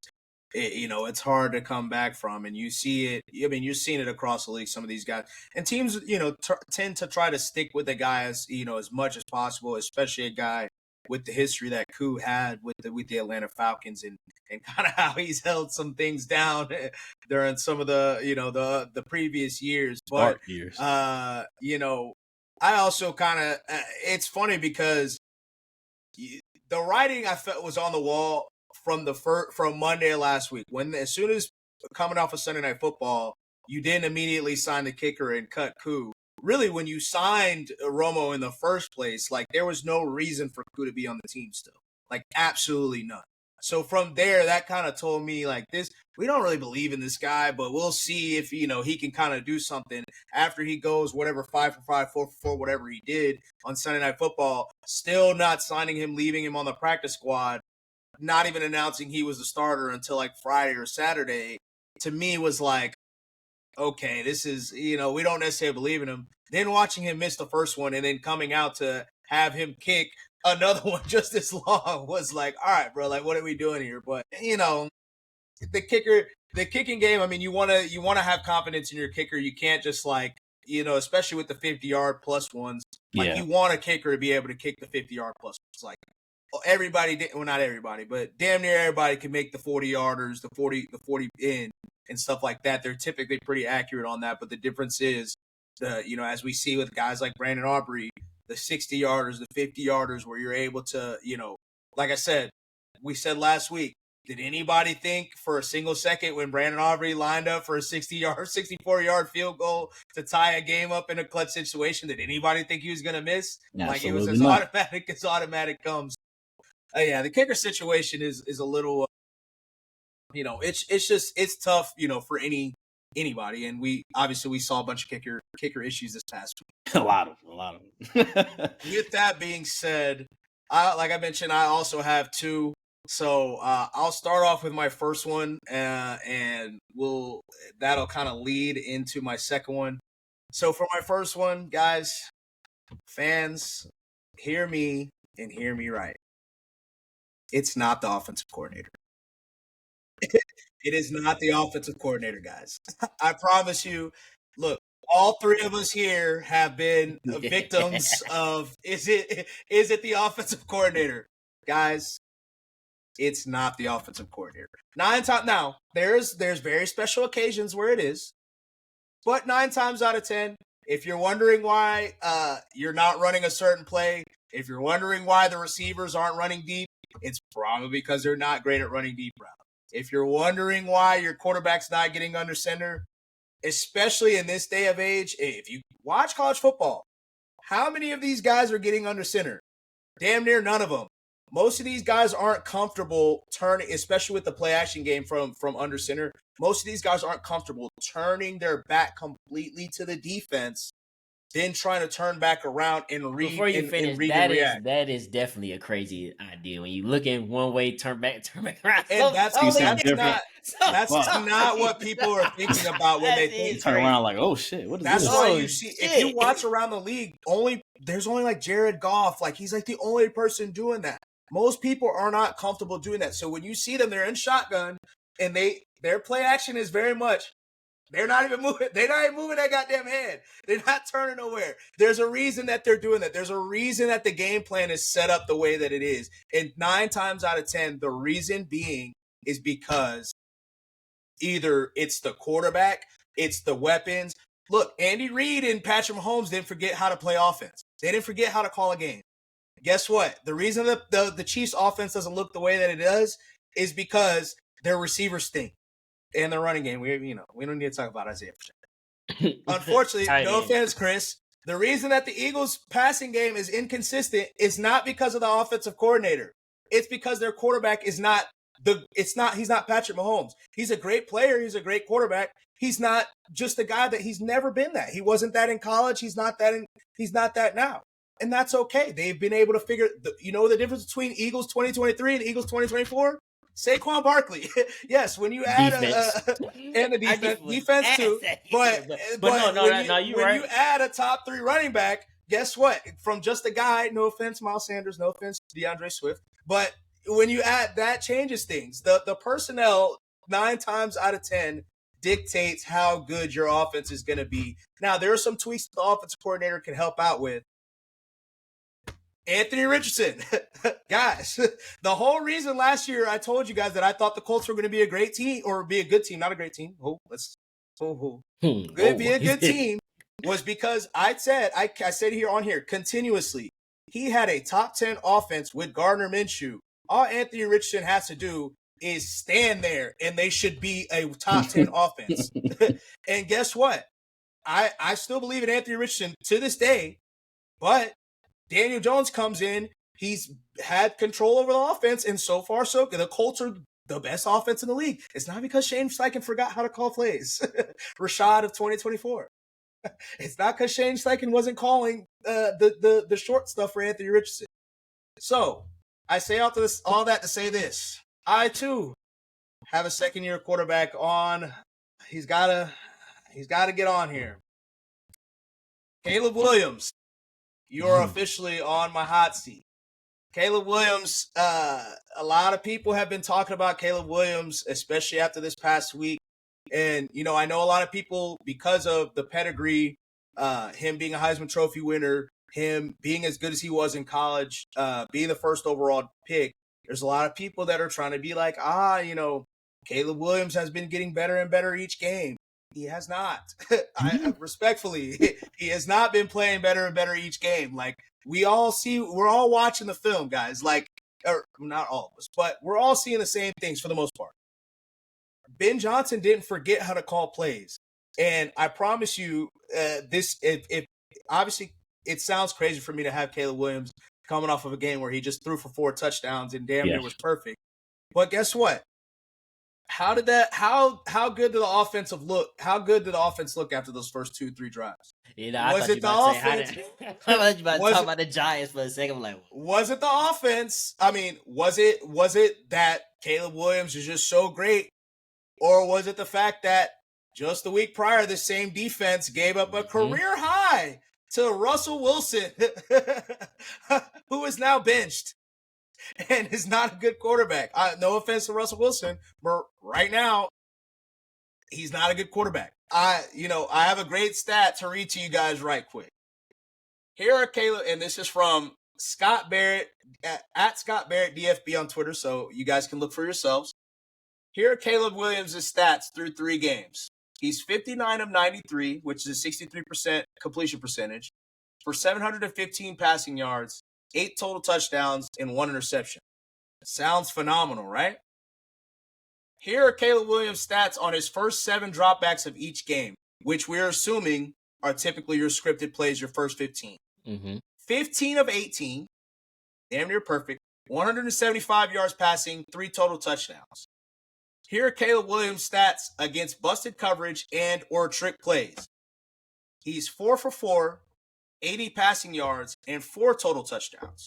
hard to come back from. And you see it. I mean, you're seeing it across the league. Some of these guys and teams, tend to try to stick with the guys, as much as possible, especially a guy with the history that Koo had with the Atlanta Falcons, and kind of how he's held some things down during some of the the previous years. But I also kind of it's funny because the writing I felt was on the wall from Monday last week, when as soon as coming off of Sunday Night Football, you didn't immediately sign the kicker and cut Koo. Really, when you signed Romo in the first place, like, there was no reason for Koo to be on the team still. Like, absolutely none. So from there, that kind of told me, like, we don't really believe in this guy, but we'll see if, he can kind of do something after he goes 5 for 5, 4 for 4, whatever he did on Sunday Night Football. Still not signing him, leaving him on the practice squad, not even announcing he was the starter until like Friday or Saturday, to me was like, okay, this is, we don't necessarily believe in him. Then watching him miss the first one and then coming out to have him kick another one just as long was like, all right, bro, like, what are we doing here? But, the kicking game, I mean, you want to have confidence in your kicker. You can't just, like, especially with the 50-yard plus ones, like, you want a kicker to be able to kick the 50-yard plus ones. Like, everybody, well, not everybody, but damn near everybody can make the 40-yarders, the 40 in and stuff like that. They're typically pretty accurate on that, but the difference is as we see with guys like Brandon Aubrey, the 60-yarders, the 50-yarders, where you're able to, like I said, we said last week, did anybody think for a single second when Brandon Aubrey lined up for a 64-yard field goal to tie a game up in a clutch situation, did anybody think he was going to miss? Absolutely like, it was as not. automatic as automatic comes. Yeah, the kicker situation is a little, it's tough, for anybody. And we saw a bunch of kicker issues this past week. A lot of them. With that being said, like I mentioned, I also have two. So I'll start off with my first one, and that'll kind of lead into my second one. So for my first one, guys, fans, hear me and hear me right. It's not the offensive coordinator. It is not the offensive coordinator, guys. I promise you. Look, all three of us here have been victims of, is it the offensive coordinator? Guys, it's not the offensive coordinator. Now, there's very special occasions where it is, but 9 times out of 10, if you're wondering why you're not running a certain play, if you're wondering why the receivers aren't running deep, it's probably because they're not great at running deep routes. If you're wondering why your quarterback's not getting under center, especially in this day of age, if you watch college football, how many of these guys are getting under center? Damn near none of them. Most of these guys aren't comfortable turning, especially with the play action game from under center. Most of these guys aren't comfortable turning their back completely to the defense, then trying to turn back around and read. Before you and finish, read and react. that is definitely a crazy idea. When you look in one way, turn back around. And that's not what people are thinking about when they think. Turn around like, oh shit, what is this? That's why you see, if you watch around the league, there's only like Jared Goff, like he's like the only person doing that. Most people are not comfortable doing that. So when you see them, they're in shotgun, and their play action is very much, they're not even moving. They're not even moving that goddamn head. They're not turning nowhere. There's a reason that they're doing that. There's a reason that the game plan is set up the way that it is. And 9 times out of 10, the reason being is because either it's the quarterback, it's the weapons. Look, Andy Reid and Patrick Mahomes didn't forget how to play offense. They didn't forget how to call a game. Guess what? The reason that the Chiefs offense doesn't look the way that it does is because their receivers stink and their running game. We don't need to talk about Isaiah Pacheco. Unfortunately, no offense, Chris. The reason that the Eagles passing game is inconsistent is not because of the offensive coordinator. It's because their quarterback he's not Patrick Mahomes. He's a great player. He's a great quarterback. He's not just a guy that he's never been that. He wasn't that in college. He's not that now. And that's okay. They've been able to figure, the difference between Eagles 2023 and Eagles 2024? Saquon Barkley. Yes, when you add and the defense too. But you're right. You add a top 3 running back, guess what? From just a guy, no offense, Miles Sanders, no offense, DeAndre Swift. But when you add that, changes things. The personnel 9 times out of 10 dictates how good your offense is going to be. Now, there are some tweaks the offensive coordinator can help out with. Anthony Richardson. Guys, the whole reason last year I told you guys that I thought the Colts were going to be a great team, or be a good team, not a great team. Going to be a good team was because I said here continuously, he had a top 10 offense with Gardner Minshew. All Anthony Richardson has to do is stand there, and they should be a top 10 offense. And guess what? I still believe in Anthony Richardson to this day, but Daniel Jones comes in. He's had control over the offense, and so far, so good. The Colts are the best offense in the league. It's not because Shane Steichen forgot how to call plays. Rashad of 2024. It's not because Shane Steichen wasn't calling the short stuff for Anthony Richardson. So I say all that to say this. I too have a second-year quarterback on. He's gotta get on here. Caleb Williams. You're officially on my hot seat. Caleb Williams, a lot of people have been talking about Caleb Williams, especially after this past week. And, I know a lot of people, because of the pedigree, him being a Heisman Trophy winner, him being as good as he was in college, being the first overall pick, there's a lot of people that are trying to be like, Caleb Williams has been getting better and better each game. He has not. Respectfully, he has not been playing better and better each game. Like, we're all watching the film, guys. Like, or not all of us, but we're all seeing the same things for the most part. Ben Johnson didn't forget how to call plays. And I promise you, if obviously it sounds crazy for me to have Caleb Williams coming off of a game where he just threw for 4 touchdowns and damn near was perfect. But guess what? How good did the offense look? How good did the offense look after those first 2-3 drives? Was it the offense? I thought you about to talk about the Giants for a second. I'm like, was it the offense? I mean, was it that Caleb Williams is just so great, or was it the fact that just the week prior, the same defense gave up a career high to Russell Wilson, who is now benched and is not a good quarterback? No offense to Russell Wilson, but right now, he's not a good quarterback. I have a great stat to read to you guys right quick. Here are Caleb, and this is from Scott Barrett, at Scott Barrett DFB on Twitter, so you guys can look for yourselves. Here are Caleb Williams' stats through 3 games. He's 59 of 93, which is a 63% completion percentage, for 715 passing yards, 8 total touchdowns, and 1 interception. Sounds phenomenal, right? Here are Caleb Williams' stats on his first 7 dropbacks of each game, which we're assuming are typically your scripted plays, your first 15. 15 of 18, damn near perfect, 175 yards passing, 3 total touchdowns. Here are Caleb Williams' stats against busted coverage and or trick plays. He's 4 for 4, 80 passing yards, and 4 total touchdowns.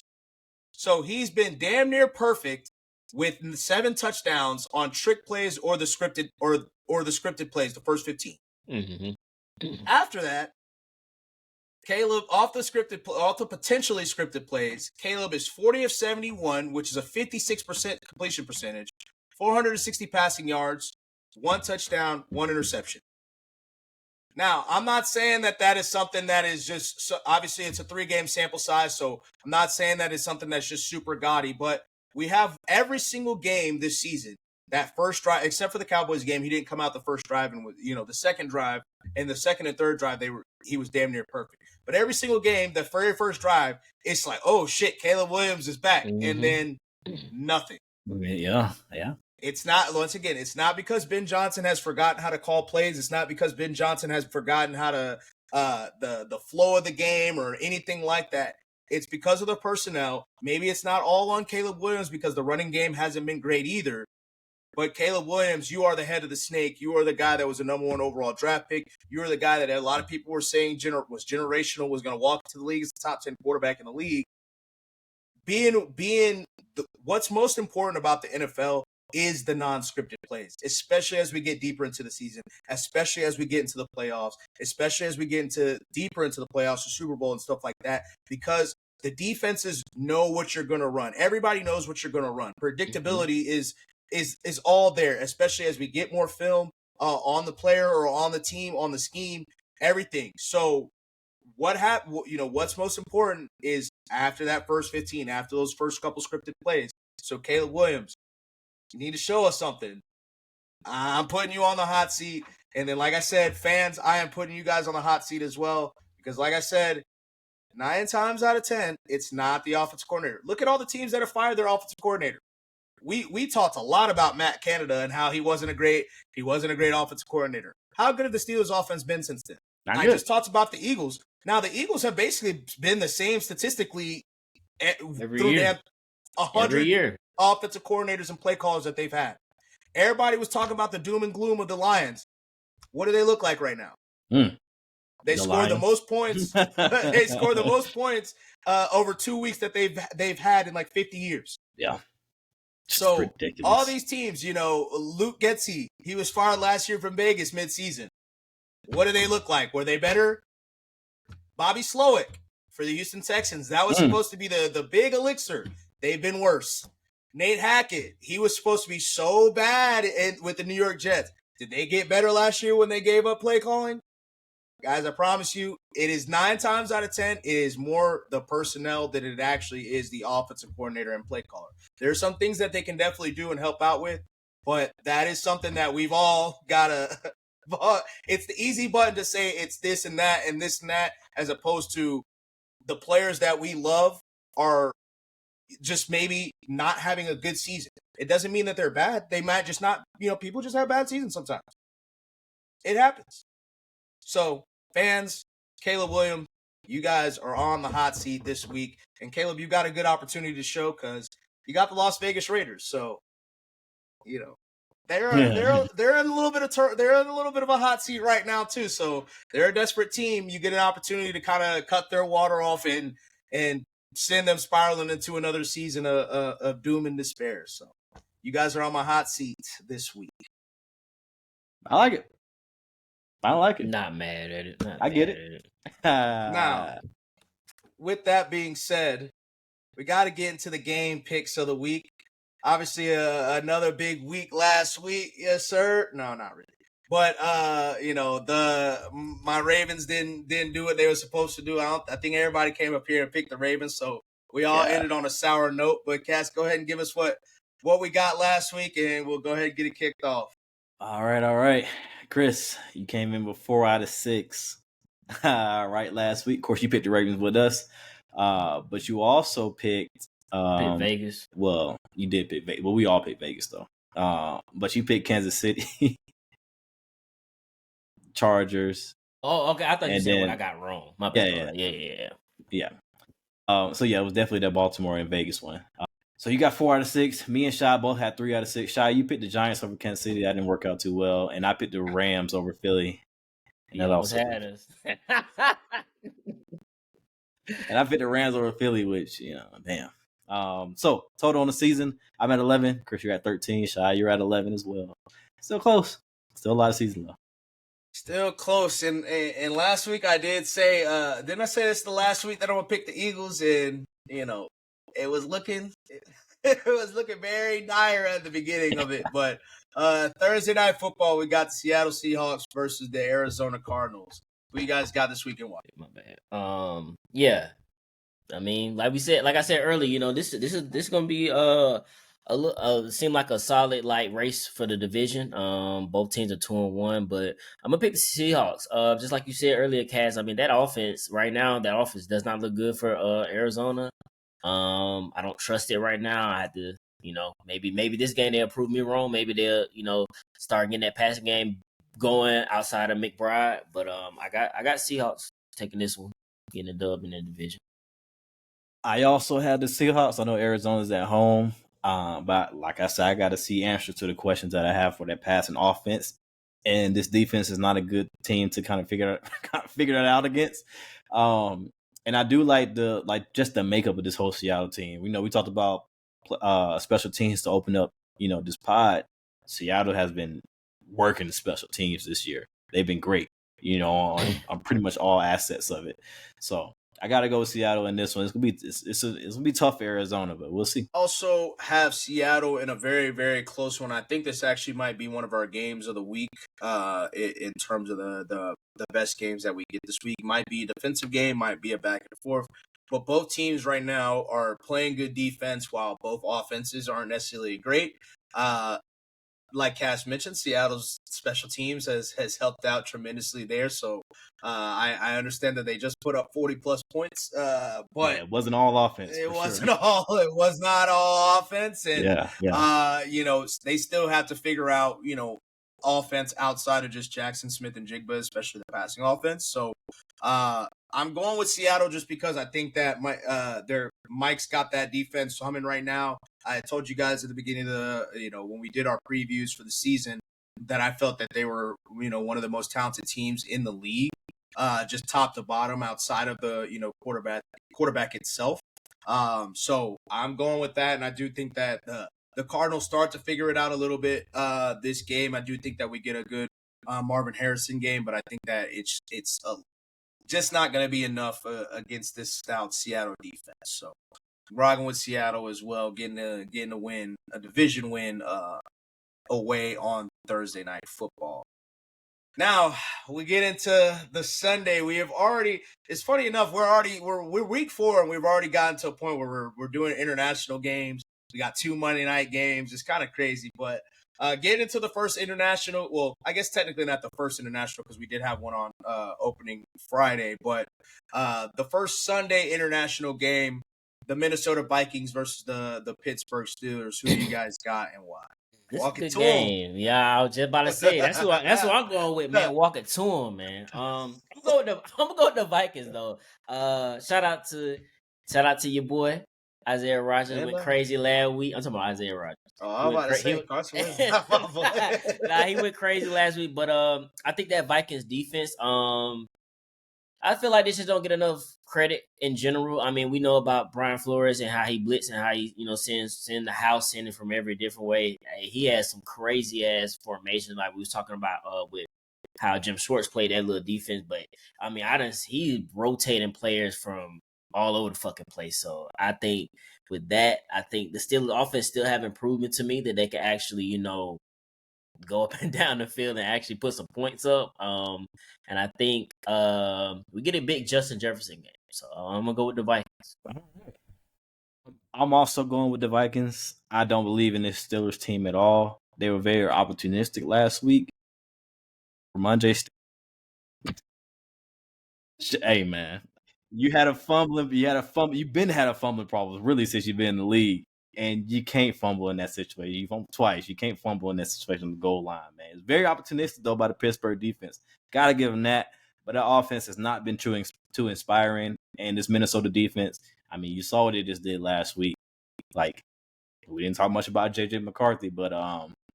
So he's been damn near perfect with 7 touchdowns on trick plays or the scripted or the scripted plays, the first 15. After that, Caleb off the potentially scripted plays, Caleb is 40 of 71, which is a 56% completion percentage, 460 passing yards, 1 touchdown, 1 interception. Now, I'm not saying that is something that is just, so obviously it's a 3-game sample size, so I'm not saying that is something that's just super gaudy, but we have every single game this season, that first drive, except for the Cowboys game, he didn't come out the first drive, and the second drive and the second and third drive, he was damn near perfect. But every single game, the very first drive, it's like, oh shit, Caleb Williams is back, and then nothing. Yeah. It's not, once again, it's not because Ben Johnson has forgotten how to call plays. It's not because Ben Johnson has forgotten how to the flow of the game or anything like that. It's because of the personnel. Maybe it's not all on Caleb Williams because the running game hasn't been great either. But Caleb Williams, you are the head of the snake. You are the guy that was the number 1 overall draft pick. You are the guy that a lot of people were saying was generational, was going to walk into the league as the top 10 quarterback in the league. What's most important about the NFL is the non-scripted plays, especially as we get deeper into the season, especially as we get into the playoffs, especially as we get deeper into the playoffs, the Super Bowl and stuff like that, because the defenses know what you're going to run. Everybody knows what you're going to run. Predictability is all there, especially as we get more film on the player or on the team, on the scheme, everything. So what's most important is after that first 15, after those first couple scripted plays. So Caleb Williams, you need to show us something. I'm putting you on the hot seat. And then, like I said, fans, I am putting you guys on the hot seat as well. Because like I said, 9 times out of 10, it's not the offensive coordinator. Look at all the teams that have fired their offensive coordinator. We talked a lot about Matt Canada and how he wasn't a great offensive coordinator. How good have the Steelers' offense been since then? I just talked about the Eagles. Now, the Eagles have basically been the same statistically every year. 100 offensive coordinators and play callers that they've had. Everybody was talking about the doom and gloom of the Lions. What do they look like right now? They scored the most points. They scored the most points over 2 weeks that they've had in like 50 years. Yeah. So ridiculous. All these teams, Luke Getsy, he was fired last year from Vegas midseason. What do they look like? Were they better? Bobby Slowick for the Houston Texans. That was supposed to be the big elixir. They've been worse. Nate Hackett, he was supposed to be so bad with the New York Jets. Did they get better last year when they gave up play calling? Guys, I promise you, it is 9 times out of 10, it is more the personnel than it actually is the offensive coordinator and play caller. There are some things that they can definitely do and help out with, but that is something that we've all got to – it's the easy button to say it's this and that and this and that, as opposed to the players that we love are just maybe not having a good season. It doesn't mean that they're bad. They might just not, people just have bad seasons sometimes. It happens. So, fans, Caleb Williams, you guys are on the hot seat this week. And Caleb, you got a good opportunity to show because you got the Las Vegas Raiders. So, they're in a little bit of a hot seat right now too. So they're a desperate team. You get an opportunity to kind of cut their water off and send them spiraling into another season of doom and despair. So you guys are on my hot seat this week. I like it. I like it. Not mad at it. I get it. Now, with that being said, we got to get into the game picks of the week. Obviously, another big week last week. Yes, sir. No, not really. But my Ravens didn't do what they were supposed to do. I think everybody came up here and picked the Ravens, so we all ended on a sour note. But Cass, go ahead and give us what we got last week, and we'll go ahead and get it kicked off. All right. Chris, you came in with 4 out of 6. Right, last week. Of course, you picked the Ravens with us, but you also picked Vegas. Well, you did pick Vegas. Well, we all picked Vegas though. But you picked Kansas City, Chargers. Oh, okay. I thought you said what I got wrong. My bad. Yeah. So it was definitely that Baltimore and Vegas one. So you got 4 out of 6. Me and Shy both had 3 out of 6. Shy, you picked the Giants over Kansas City. That didn't work out too well, and I picked the Rams over Philly. And that also had us. And I picked the Rams over Philly, which damn. So total on the season, I'm at 11. Chris, you're at 13. Shy, you're at 11 as well. Still close. Still a lot of season left. Still close. And last week I did say, didn't I say this the last week that I'm gonna pick the Eagles? And it was looking very dire at the beginning of it. But Thursday Night Football, we got the Seattle Seahawks versus the Arizona Cardinals. Who you guys got this week and why? My bad. Yeah. I mean, like I said earlier, this is gonna be seem like a solid race for the division. Both teams are 2-1, but I'm gonna pick the Seahawks. Just like you said earlier, Kaz. I mean, that offense right now, does not look good for Arizona. I don't trust it right now. I have to, maybe this game they'll prove me wrong. Maybe they'll, start getting that passing game going outside of McBride. But I got Seahawks taking this one, getting a dub in the division. I also had the Seahawks. I know Arizona's at home, but like I said, I got to see answers to the questions that I have for that passing offense. And this defense is not a good team to kind of figure that out against. And I do like just the makeup of this whole Seattle team. We talked about special teams to open up, this pod. Seattle has been working the special teams this year. They've been great, on pretty much all assets of it. So I got to go with Seattle in this one. It's gonna be tough for Arizona, but we'll see. Also have Seattle in a very, very close one. I think this actually might be one of our games of the week. In terms of the best games that we get this week, might be a defensive game, might be a back and forth. But both teams right now are playing good defense, while both offenses aren't necessarily great. Like Cass mentioned, Seattle's special teams has helped out tremendously there. So I understand that they just put up 40+ points. But it wasn't all offense. It was not all offense. And they still have to figure out, offense outside of just Jackson Smith and Jigba, especially the passing offense. So I'm going with Seattle just because I think that Mike's got that defense humming right now. I told you guys at the beginning of when we did our previews for the season that I felt that they were, one of the most talented teams in the league, just top to bottom outside of the, quarterback itself. So I'm going with that. And I do think that the Cardinals start to figure it out a little bit this game. I do think that we get a good Marvin Harrison game, but I think that it's just not going to be enough against this stout Seattle defense. So I'm rocking with Seattle as well, getting a win, a division win away on Thursday Night Football. Now we get into the Sunday. We have already. It's funny enough. We're week 4 and we've already gotten to a point where we're doing international games. We got 2 Monday night games. It's kind of crazy, but getting into the first international. Well, I guess technically not the first international because we did have one on opening Friday, but the first Sunday international game the Minnesota Vikings versus the Pittsburgh Steelers. Who do you guys got and why? This Walk is a it good to them. game. Yeah, I was just about to say that's what I'm going with, man. Walk it to him, man. I'm gonna go with the Vikings though. Shout out to your boy Isaiah Rogers went crazy last week. I'm talking about Isaiah Rogers. Oh, I'm about to say Carson Wentz. Nah, he went crazy last week, but I think that Vikings defense, I feel like they just don't get enough credit in general. I mean, we know about Brian Flores and how he blitz and how he, send the house in from every different way. He has some crazy ass formations, like we was talking about with how Jim Schwartz played that little defense. But I mean, he rotating players from all over the fucking place. So I think with that, I think the Steelers offense still haven't proven to me that they can actually, go up and down the field and actually put some points up. And I think we get a big Justin Jefferson game. So I'm gonna go with the Vikings. I'm also going with the Vikings. I don't believe in this Steelers team at all. They were very opportunistic last week. Ramondre, hey man, you had a fumbling. You've been had a fumbling problem really since you've been in the league. And you can't fumble in that situation. You fumbled twice. You can't fumble in that situation on the goal line, man. It's very opportunistic, though, by the Pittsburgh defense. Got to give them that. But that offense has not been too inspiring. And this Minnesota defense, I mean, you saw what they just did last week. Like, we didn't talk much about J.J. McCarthy, but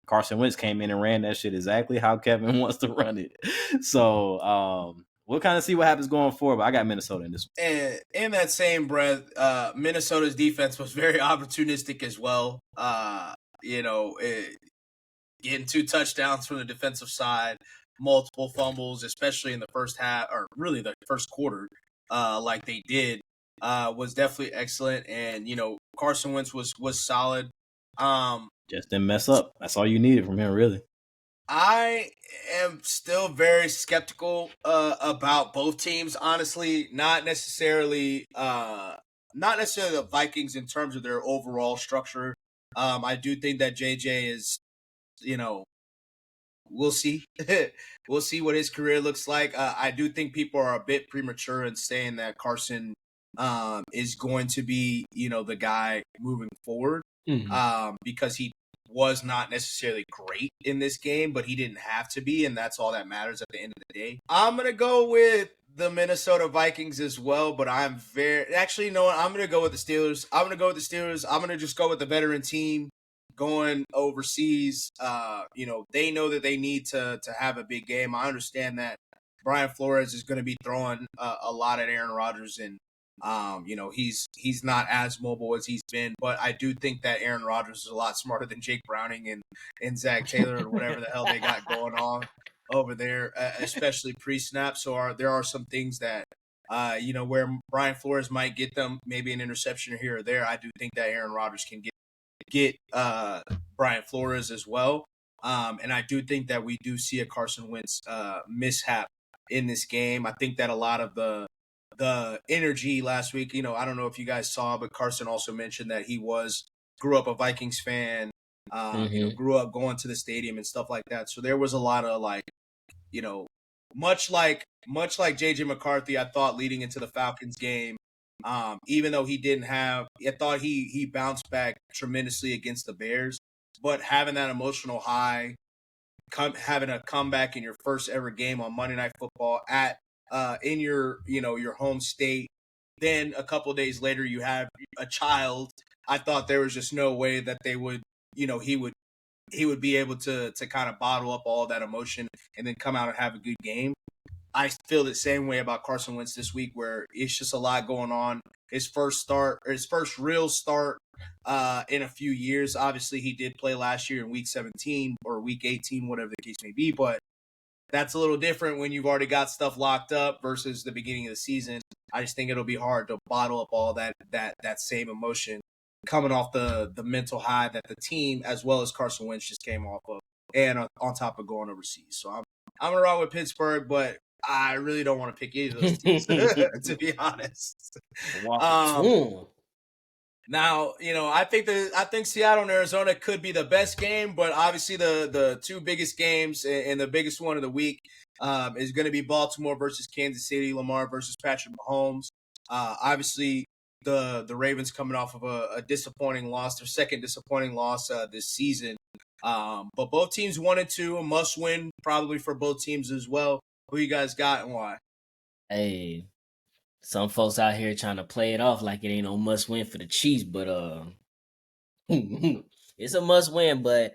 Carson Wentz came in and ran that shit exactly how Kevin wants to run it. So, we'll kind of see what happens going forward, but I got Minnesota in this one. And in that same breath, Minnesota's defense was very opportunistic as well. Getting 2 touchdowns from the defensive side, multiple fumbles, especially in the first half, or really the first quarter, like they did, was definitely excellent. And, Carson Wentz was solid. Just didn't mess up. That's all you needed from him, really. I am still very skeptical about both teams, honestly. Not necessarily the Vikings in terms of their overall structure. I do think that JJ is, we'll see. We'll see what his career looks like. I do think people are a bit premature in saying that Carson is going to be, the guy moving forward, because he was not necessarily great in this game, but he didn't have to be, and that's all that matters at the end of the day. I'm going to go with the Minnesota Vikings as well, but I'm actually, you know what? I'm going to go with the Steelers. I'm going to just go with the veteran team going overseas. They know that they need to have a big game. I understand that Brian Flores is going to be throwing a lot at Aaron Rodgers, and he's not as mobile as he's been, but I do think that Aaron Rodgers is a lot smarter than Jake Browning and Zach Taylor or whatever the hell they got going on over there, especially pre-snap. So there are some things that, where Brian Flores might get them maybe an interception here or there. I do think that Aaron Rodgers can get Brian Flores as well. And I do think that we do see a Carson Wentz mishap in this game. I think that a lot of the energy last week, I don't know if you guys saw, but Carson also mentioned that he grew up a Vikings fan, grew up going to the stadium and stuff like that. So there was a lot of much like JJ McCarthy, I thought leading into the Falcons game, even though I thought he bounced back tremendously against the Bears, but having that emotional high, having a comeback in your first ever game on Monday Night Football in your home state, then a couple of days later you have a child. I thought there was just no way that they would, he would be able to kind of bottle up all that emotion and then come out and have a good game. I feel the same way about Carson Wentz this week, where it's just a lot going on. His first real start in a few years. Obviously, he did play last year in week 17 or week 18, whatever the case may be, but that's a little different when you've already got stuff locked up versus the beginning of the season. I just think it'll be hard to bottle up all that same emotion coming off the mental high that the team as well as Carson Wentz just came off of, and on top of going overseas. So I'm gonna roll with Pittsburgh, but I really don't want to pick either of those teams to be honest. Now, I think Seattle and Arizona could be the best game, but obviously the two biggest games and the biggest one of the week is going to be Baltimore versus Kansas City, Lamar versus Patrick Mahomes. Obviously, the Ravens coming off of a disappointing loss, their second disappointing loss this season. But both teams 1-2, a must win probably for both teams as well. Who you guys got and why? Hey, some folks out here trying to play it off like it ain't no must win for the Chiefs, but it's a must win. But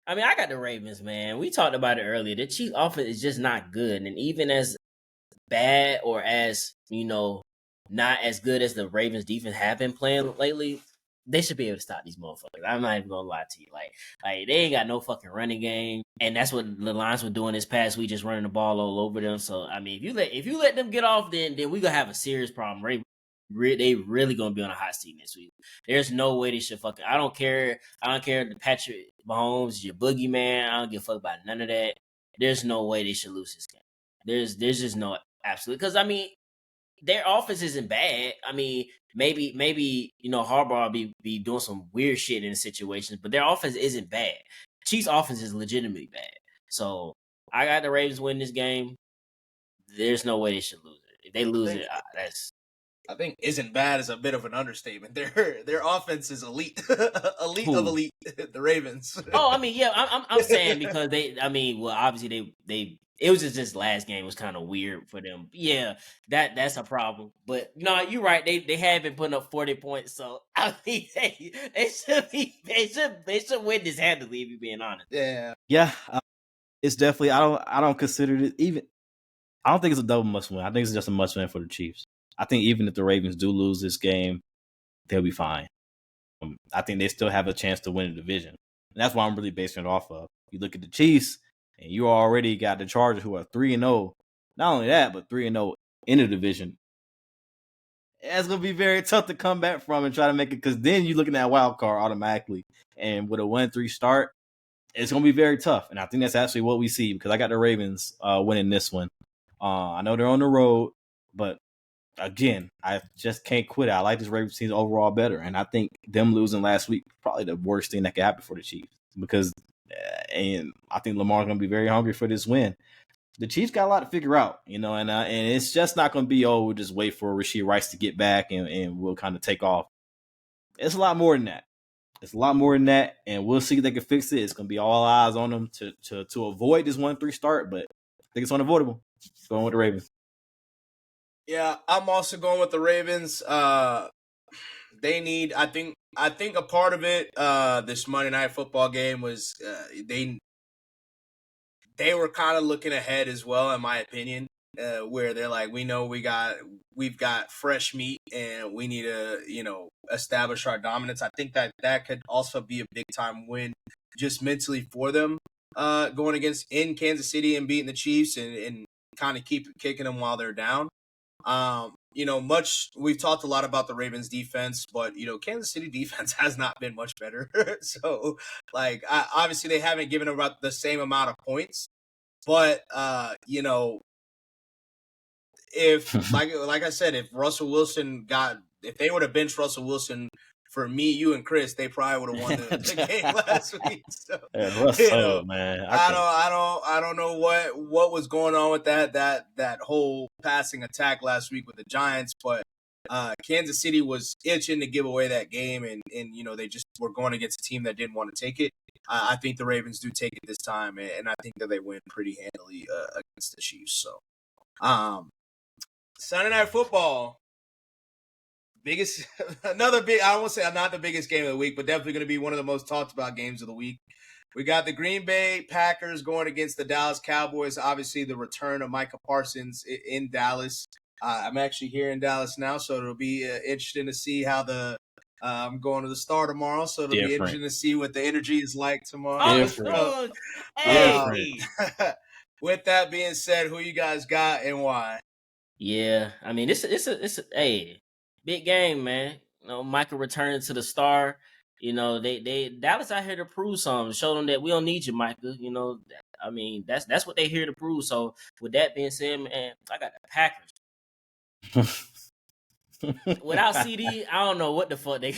I mean, I got the Ravens, man. We talked about it earlier. The Chiefs offense is just not good, and even as bad or as not as good as the Ravens defense have been playing lately, they should be able to stop these motherfuckers. I'm not even gonna lie to you. Like they ain't got no fucking running game, and that's what the Lions were doing this past week, just running the ball all over them. So I mean, if you let them get off, then we gonna have a serious problem. They really gonna be on a hot seat next week. There's no way they should fucking. I don't care. The Patrick Mahomes, your boogeyman. I don't give a fuck about none of that. There's no way they should lose this game. There's just no absolute, because I mean, their offense isn't bad. I mean, maybe Harbaugh be doing some weird shit in situations, but their offense isn't bad. Chiefs' offense is legitimately bad. So I got the Ravens win this game. There's no way they should lose it. If they lose it, I think isn't bad is a bit of an understatement. Their offense is elite, elite of elite. The Ravens. Oh, I mean, yeah, I'm saying because obviously they. It was just this last game was kind of weird for them. Yeah, that's a problem. But no, you're right. They have been putting up 40 points, so I mean they should win this handily, if you're being honest. Yeah. It's definitely I don't consider it even. I don't think it's a double must win. I think it's just a must win for the Chiefs. I think even if the Ravens do lose this game, they'll be fine. I think they still have a chance to win the division, and that's why I'm really basing it off of. You look at the Chiefs. And you already got the Chargers, who are 3-0. Not only that, but 3-0 in the division. It's going to be very tough to come back from and try to make it, because then you're looking at wild card automatically. And with a 1-3 start, it's going to be very tough. And I think that's actually what we see, because I got the Ravens winning this one. I know they're on the road, but again, I just can't quit it. I like this Ravens team overall better. And I think them losing last week probably the worst thing that could happen for the Chiefs, because and I think Lamar's going to be very hungry for this win. The Chiefs got a lot to figure out, and it's just not going to be, we'll just wait for Rashid Rice to get back and we'll kind of take off. It's a lot more than that. And we'll see if they can fix it. It's going to be all eyes on them to avoid this 1-3 start, but I think it's unavoidable. Going with the Ravens. Yeah, I'm also going with the Ravens. They need, I think a part of it, this Monday Night Football game was they were kind of looking ahead as well, in my opinion, where they're like, we know we've got fresh meat and we need to, establish our dominance. I think that could also be a big time win just mentally for them, going against in Kansas City and beating the Chiefs and kind of keep kicking them while they're down. We've talked a lot about the Ravens defense, but Kansas City defense has not been much better. So obviously they haven't given about the same amount of points, but if like I said, if they would have benched Russell Wilson for me, you, and Chris, they probably would have won the game last week. So, man, I don't know what was going on with that whole passing attack last week with the Giants, but Kansas City was itching to give away that game, and they just were going against a team that didn't want to take it. I think the Ravens do take it this time, and I think that they win pretty handily against the Chiefs. So, Sunday Night Football. I won't say not the biggest game of the week, but definitely going to be one of the most talked about games of the week. We got the Green Bay Packers going against the Dallas Cowboys. Obviously, the return of Micah Parsons in Dallas. I'm actually here in Dallas now, so it'll be interesting to see how I'm going to the Star tomorrow, so it'll be interesting to see what the energy is like tomorrow. With that being said, who you guys got and why? Yeah, I mean, it's a big game, man. Micah returning to the Star. They Dallas out here to prove something. Show them that we don't need you, Micah. I mean, that's what they here to prove. So with that being said, man, I got the Packers. Without CD, I don't know what the fuck they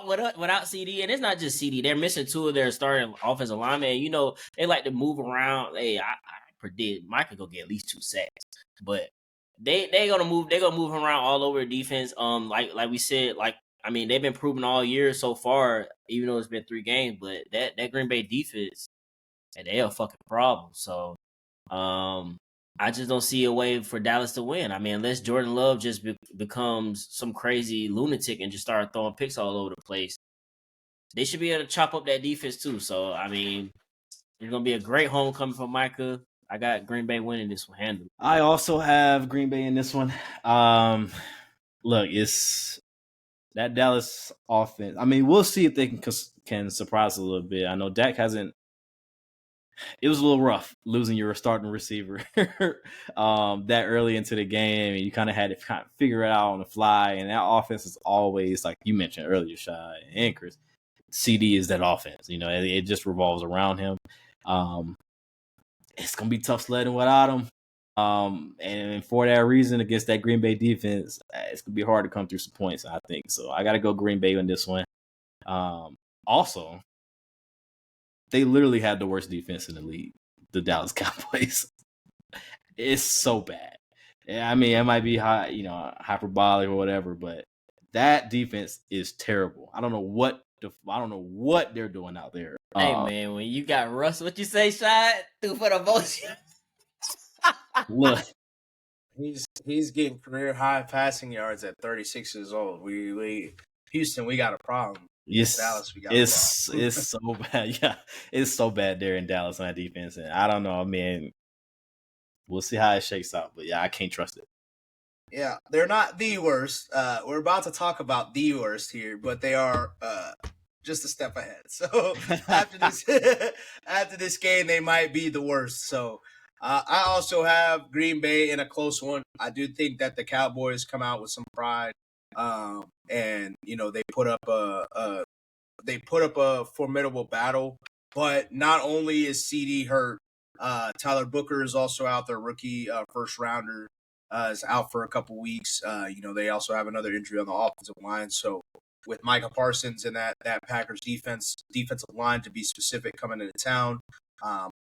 without CD, and it's not just CD. They're missing two of their starting offensive linemen. They like to move around. Hey, I predict Micah go get at least 2 sacks, but They're gonna move him around all over the defense. Like we said, I mean, they've been proven all year so far, even though it's been 3 games. But that Green Bay defense, and they a fucking problem. So, I just don't see a way for Dallas to win. I mean, unless Jordan Love just becomes some crazy lunatic and just start throwing picks all over the place, they should be able to chop up that defense too. So, I mean, it's gonna be a great homecoming for Micah. I got Green Bay winning this one handily. I also have Green Bay in this one. Look, it's that Dallas offense. I mean, we'll see if they can surprise a little bit. I know Dak hasn't. It was a little rough losing your starting receiver that early into the game, and you kind of had to figure it out on the fly. And that offense is always, like you mentioned earlier, Shai and Chris. CD is that offense. You know, it just revolves around him. It's gonna be tough sledding without him. And for that reason, against that Green Bay defense, it's gonna be hard to come through some points, I think. So I gotta go Green Bay on this one. Also, they literally had the worst defense in the league, the Dallas Cowboys. It's so bad. I mean, it might be hyperbolic or whatever, but that defense is terrible. I don't know what they're doing out there. Hey man, when you got Russ, what you say, Shad? Through for the motion. Look, he's getting career high passing yards at 36 years old. We Houston, we got a problem. Yes, Dallas, we got it's so bad. Yeah, it's so bad there in Dallas on that defense, and I don't know. I mean, we'll see how it shakes out, but yeah, I can't trust it. Yeah, they're not the worst. We're about to talk about the worst here, but they are just a step ahead. So after this game, they might be the worst. So I also have Green Bay in a close one. I do think that the Cowboys come out with some pride, and they put up a formidable battle. But not only is CD hurt, Tyler Booker is also out. Their rookie first rounder is out for a couple weeks. They also have another injury on the offensive line. So with Micah Parsons and that Packers defensive line, to be specific, coming into town.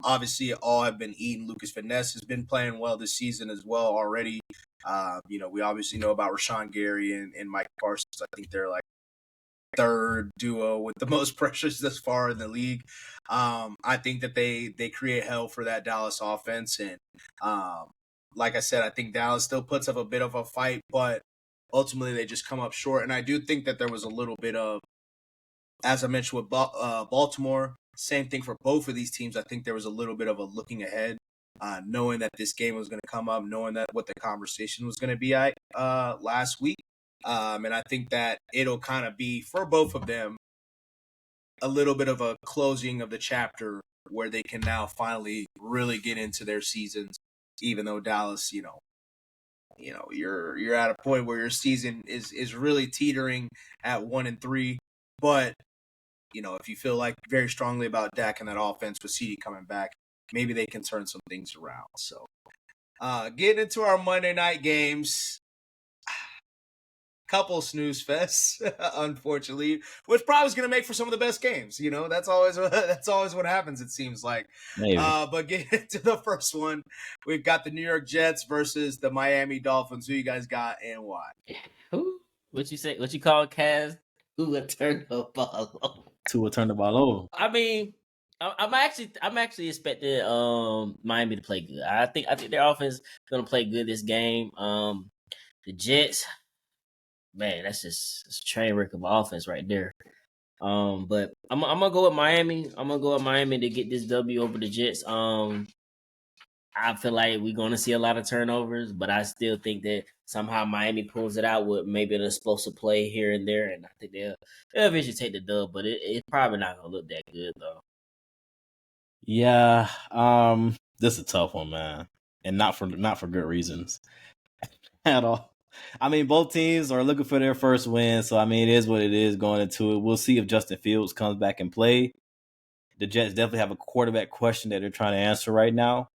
Obviously, all have been eating. Lucas Van Ness has been playing well this season as well already. We obviously know about Rashawn Gary and Micah Parsons. I think they're like third duo with the most pressures thus far in the league. I think that they create hell for that Dallas offense. And like I said, I think Dallas still puts up a bit of a fight, but ultimately they just come up short. And I do think that there was a little bit of, as I mentioned with Baltimore, same thing for both of these teams. I think there was a little bit of a looking ahead, knowing that this game was going to come up, knowing that what the conversation was going to be last week. And I think that it'll kind of be, for both of them, a little bit of a closing of the chapter where they can now finally really get into their seasons, even though Dallas, you're at a point where your season is really teetering at 1-3. But, if you feel like very strongly about Dak and that offense with CD coming back, maybe they can turn some things around. So getting into our Monday night games, couple snooze fests, unfortunately, which probably is going to make for some of the best games. That's always what happens, it seems like. But getting into the first one, we've got the New York Jets versus the Miami Dolphins. Who you guys got and why? Who? What you say? What you call Kaz? Who would turn the ball over? Who would turn the ball over? I mean, I'm actually expecting Miami to play good. I think their offense is going to play good this game. The Jets, man, that's a train wreck of offense right there. But I'm gonna go with Miami. I'm gonna go with Miami to get this W over the Jets. I feel like we're gonna see a lot of turnovers, but I still think that somehow Miami pulls it out with maybe an explosive play here and there, and I think they'll eventually take the dub. But it's probably not gonna look that good though. Yeah, this is a tough one, man, and not for good reasons at all. I mean, both teams are looking for their first win, so I mean, it is what it is going into it. We'll see if Justin Fields comes back and play. The Jets definitely have a quarterback question that they're trying to answer right now.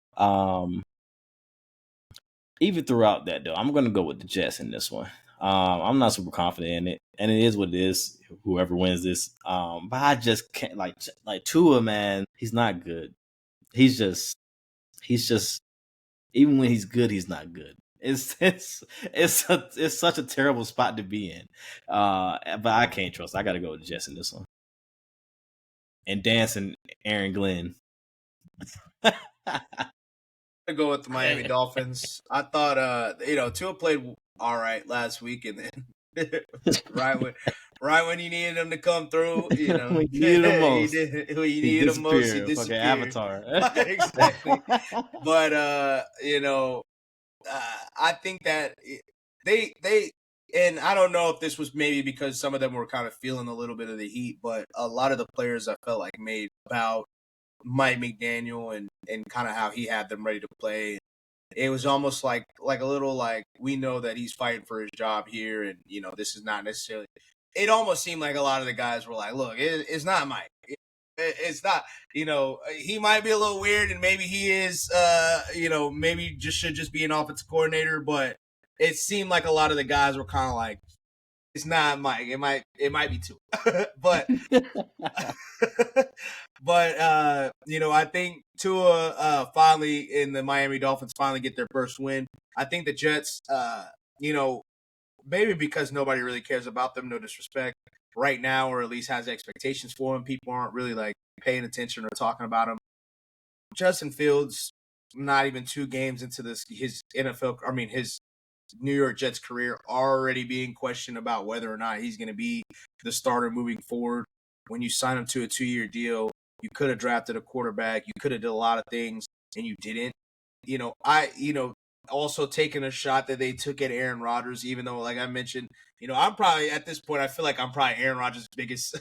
Even throughout that, though, I'm going to go with the Jets in this one. I'm not super confident in it, and it is what it is. Whoever wins this, but I just can't like Tua, man. He's not good. He's just even when he's good, he's not good. It's such a terrible spot to be in. But I can't trust. I got to go with the Jets in this one. And dancing Aaron Glenn. To go with the Miami Dolphins. I thought Tua played all right last week, and then right when you needed him to come through, when you needed him most, when you needed him most, he disappeared. Fucking Avatar. Exactly. But I think that they and I don't know if this was maybe because some of them were kind of feeling a little bit of the heat, but a lot of the players I felt like made about Mike McDaniel and kind of how he had them ready to play. It was almost like a little like we know that he's fighting for his job here, and this is not necessarily. It almost seemed like a lot of the guys were like, "Look, it's not Mike. It's not. He might be a little weird, and maybe he is. Maybe should just be an offensive coordinator." But it seemed like a lot of the guys were kind of like, "It's not Mike. It might be Tua." But but I think Tua finally in the Miami Dolphins finally get their first win. I think the Jets, maybe because nobody really cares about them, no disrespect, right now, or at least has expectations for them. People aren't really like paying attention or talking about him. Justin Fields, not even 2 games into his New York Jets career, already being questioned about whether or not he's going to be the starter moving forward. When you sign him to a 2-year deal, you could have drafted a quarterback. You could have did a lot of things, and you didn't. Also taking a shot that they took at Aaron Rodgers, even though, like I mentioned, I'm probably at this point, I feel like I'm probably Aaron Rodgers' biggest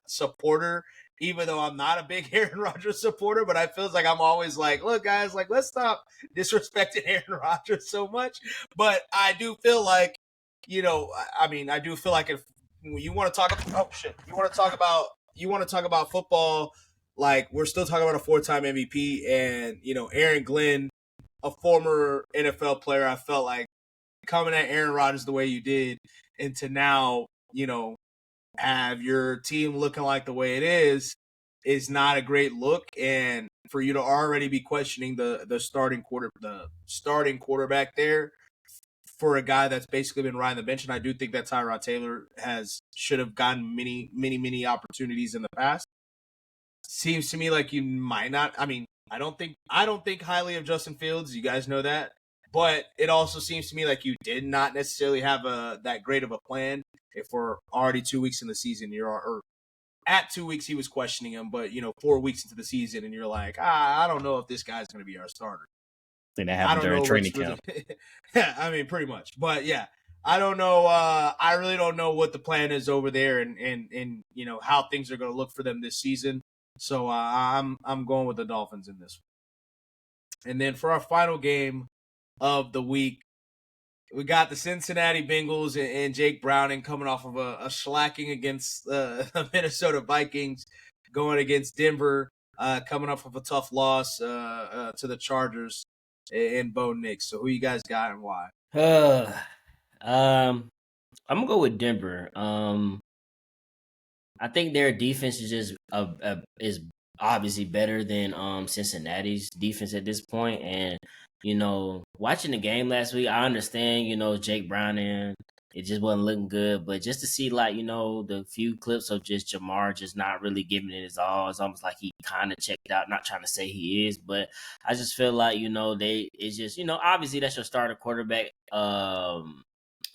supporter, even though I'm not a big Aaron Rodgers supporter. But I feel like I'm always like, look, guys, like let's stop disrespecting Aaron Rodgers so much. But I do feel like, I do feel like if you want to talk about, you want to talk about football, like we're still talking about a 4-time MVP, and Aaron Glenn, a former NFL player. I felt like coming at Aaron Rodgers the way you did, and to now, have your team looking like the way it is not a great look. And for you to already be questioning the starting quarterback there for a guy that's basically been riding the bench, and I do think that Tyrod Taylor should have gotten many opportunities in the past. Seems to me like you might not. I mean, I don't think highly of Justin Fields. You guys know that. But it also seems to me like you did not necessarily have that great of a plan. If we're already 2 weeks in the season, or at 2 weeks he was questioning him, but 4 weeks into the season, and you're like, I don't know if this guy's going to be our starter. I think that happened during training camp. Yeah, I mean, pretty much. But yeah, I don't know. I really don't know what the plan is over there, and how things are going to look for them this season. So I'm going with the Dolphins in this one. And then for our final game of the week, we got the Cincinnati Bengals and Jake Browning coming off of a shellacking against the Minnesota Vikings, going against Denver, coming off of a tough loss to the Chargers and Bo Nix. So who you guys got and why? I'm gonna go with Denver. I think their defense is just is obviously better than Cincinnati's defense at this point. And watching the game last week, I understand Jake Browning, it just wasn't looking good. But just to see the few clips of just Jamar just not really giving it his all, it's almost like he kind of checked out. Not trying to say he is, but I just feel like it's just obviously that's your starter quarterback.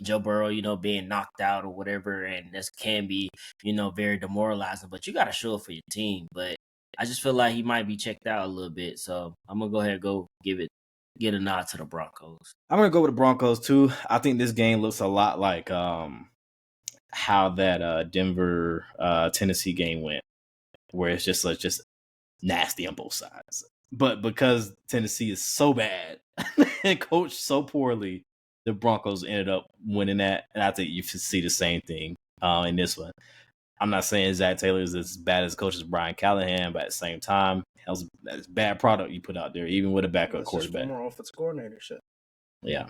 Joe Burrow, being knocked out or whatever, and this can be, very demoralizing. But you got to show up for your team. But I just feel like he might be checked out a little bit, so I'm gonna go ahead and get a nod to the Broncos. I'm gonna go with the Broncos too. I think this game looks a lot like how that Denver Tennessee game went, where it's just nasty on both sides. But because Tennessee is so bad and coached so poorly, the Broncos ended up winning that, and I think you should see the same thing in this one. I'm not saying Zach Taylor is as bad as coach as Brian Callahan, but at the same time, that's bad product you put out there, even with a backup quarterback. More offensive coordinator shit. Yeah.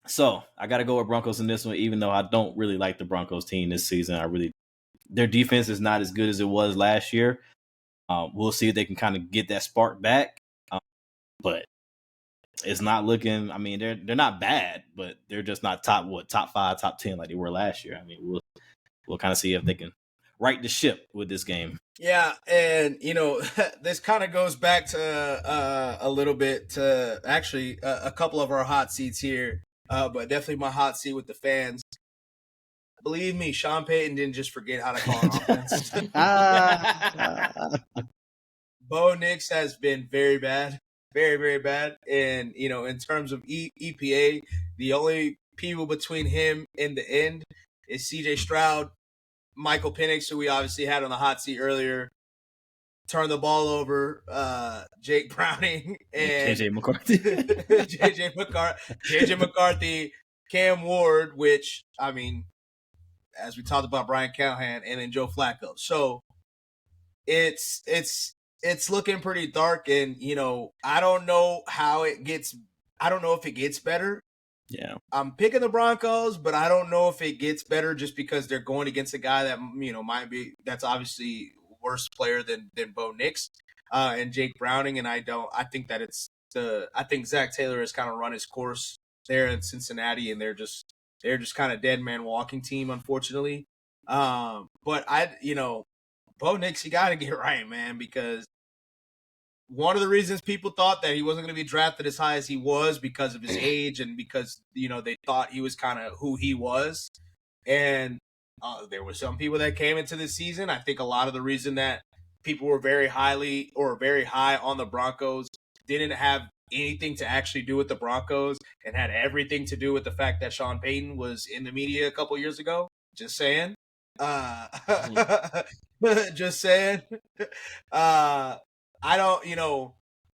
So I got to go with Broncos in this one, even though I don't really like the Broncos team this season. Their defense is not as good as it was last year. We'll see if they can kind of get that spark back. But it's not looking. I mean, they're not bad, but they're just not top 5, top 10 like they were last year. I mean, we'll kind of see if they can right the ship with this game. Yeah, and this kind of goes back to a little bit to actually a couple of our hot seats here, but definitely my hot seat with the fans. Believe me, Sean Payton didn't just forget how to call an offense. Bo Nix has been very bad, very, very bad. And, in terms of EPA, the only people between him and the end is CJ Stroud, Michael Penix, who we obviously had on the hot seat earlier, turn the ball over, Jake Browning, and JJ McCarthy. JJ McCarthy, Cam Ward, which, I mean, as we talked about, Brian Callahan, and then Joe Flacco. So it's looking pretty dark, and I don't know how it gets. I don't know if it gets better. Yeah, I'm picking the Broncos, but I don't know if it gets better just because they're going against a guy that that's obviously worse player than Bo Nix and Jake Browning, and I think that I think Zach Taylor has kind of run his course there in Cincinnati, and they're just kind of dead man walking team, unfortunately. But Bo Nix, you got to get right, man, because one of the reasons people thought that he wasn't going to be drafted as high as he was because of his age and because, they thought he was kind of who he was. And there were some people that came into this season. I think a lot of the reason that people were very high on the Broncos didn't have anything to actually do with the Broncos and had everything to do with the fact that Sean Payton was in the media a couple years ago. Just saying. Just saying. I don't,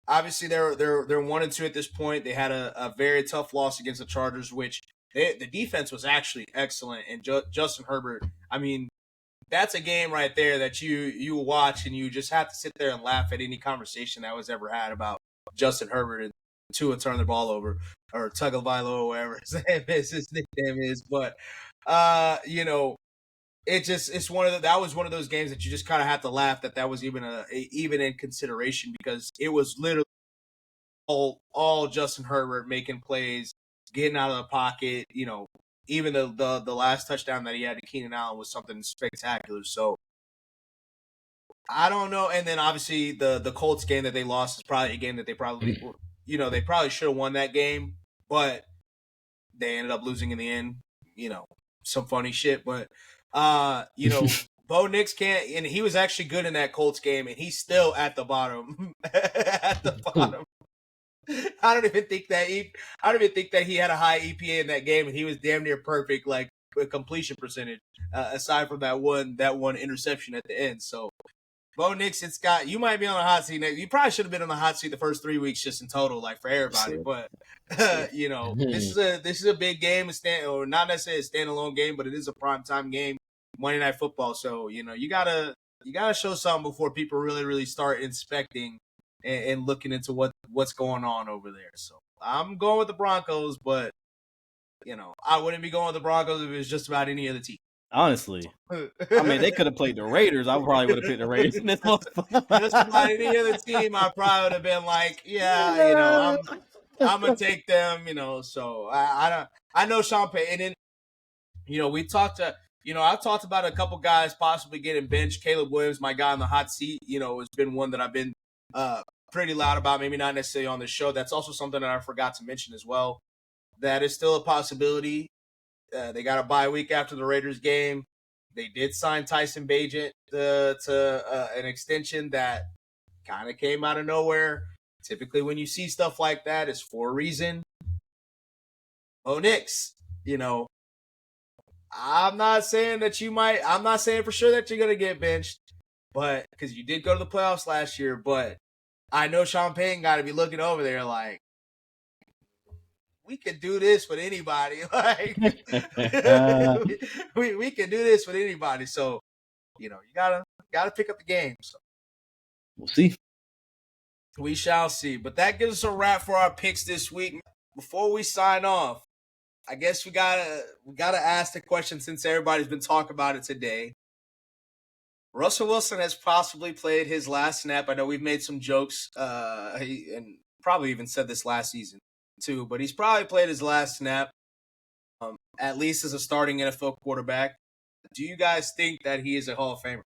obviously they're 1-2 at this point. They had a very tough loss against the Chargers, which the defense was actually excellent. And Justin Herbert, I mean, that's a game right there that you watch and you just have to sit there and laugh at any conversation that was ever had about Justin Herbert and Tua turn the ball over, or Tagovailoa, or whatever his nickname is. But that was one of those games that you just kind of have to laugh that was even in consideration, because it was literally all Justin Herbert making plays, getting out of the pocket. Even the last touchdown that he had to Keenan Allen was something spectacular. So I don't know. And then obviously the Colts game that they lost is probably a game that they probably they probably should have won that game, but they ended up losing in the end. Some funny shit, but. Bo Nix can't, and he was actually good in that Colts game, and he's still at the bottom. At the bottom. I don't even think that he had a high EPA in that game, and he was damn near perfect, like with completion percentage, aside from that one interception at the end. So, Bo Nix, you might be on the hot seat next. You probably should have been on the hot seat the first 3 weeks, just in total, like for everybody. But this is a big game, or not necessarily a standalone game, but it is a primetime game. Monday Night Football, so you gotta show something before people really, really start inspecting and looking into what's going on over there. So I'm going with the Broncos, but I wouldn't be going with the Broncos if it was just about any other team. Honestly, I mean, they could have played the Raiders. I probably would have picked the Raiders in this one. Just about any other team, I probably would have been like, yeah, I'm gonna take them. So I know Sean Payton, and we talked to. I've talked about a couple guys possibly getting benched. Caleb Williams, my guy on the hot seat, has been one that I've been pretty loud about, maybe not necessarily on the show. That's also something that I forgot to mention as well. That is still a possibility. They got a bye week after the Raiders game. They did sign Tyson Bagent to an extension that kind of came out of nowhere. Typically when you see stuff like that, it's for a reason. Bo Nix, I'm not saying for sure that you're going to get benched, but because you did go to the playoffs last year, but I know Sean Payton got to be looking over there like, we could do this with anybody. Like, we can do this with anybody. So, you gotta pick up the game. So we'll see. We shall see. But that gives us a wrap for our picks this week. Before we sign off, I guess we gotta ask the question, since everybody's been talking about it today. Russell Wilson has possibly played his last snap. I know we've made some jokes, and probably even said this last season. too, but he's probably played his last snap, at least as a starting NFL quarterback. Do you guys think that he is a Hall of Famer?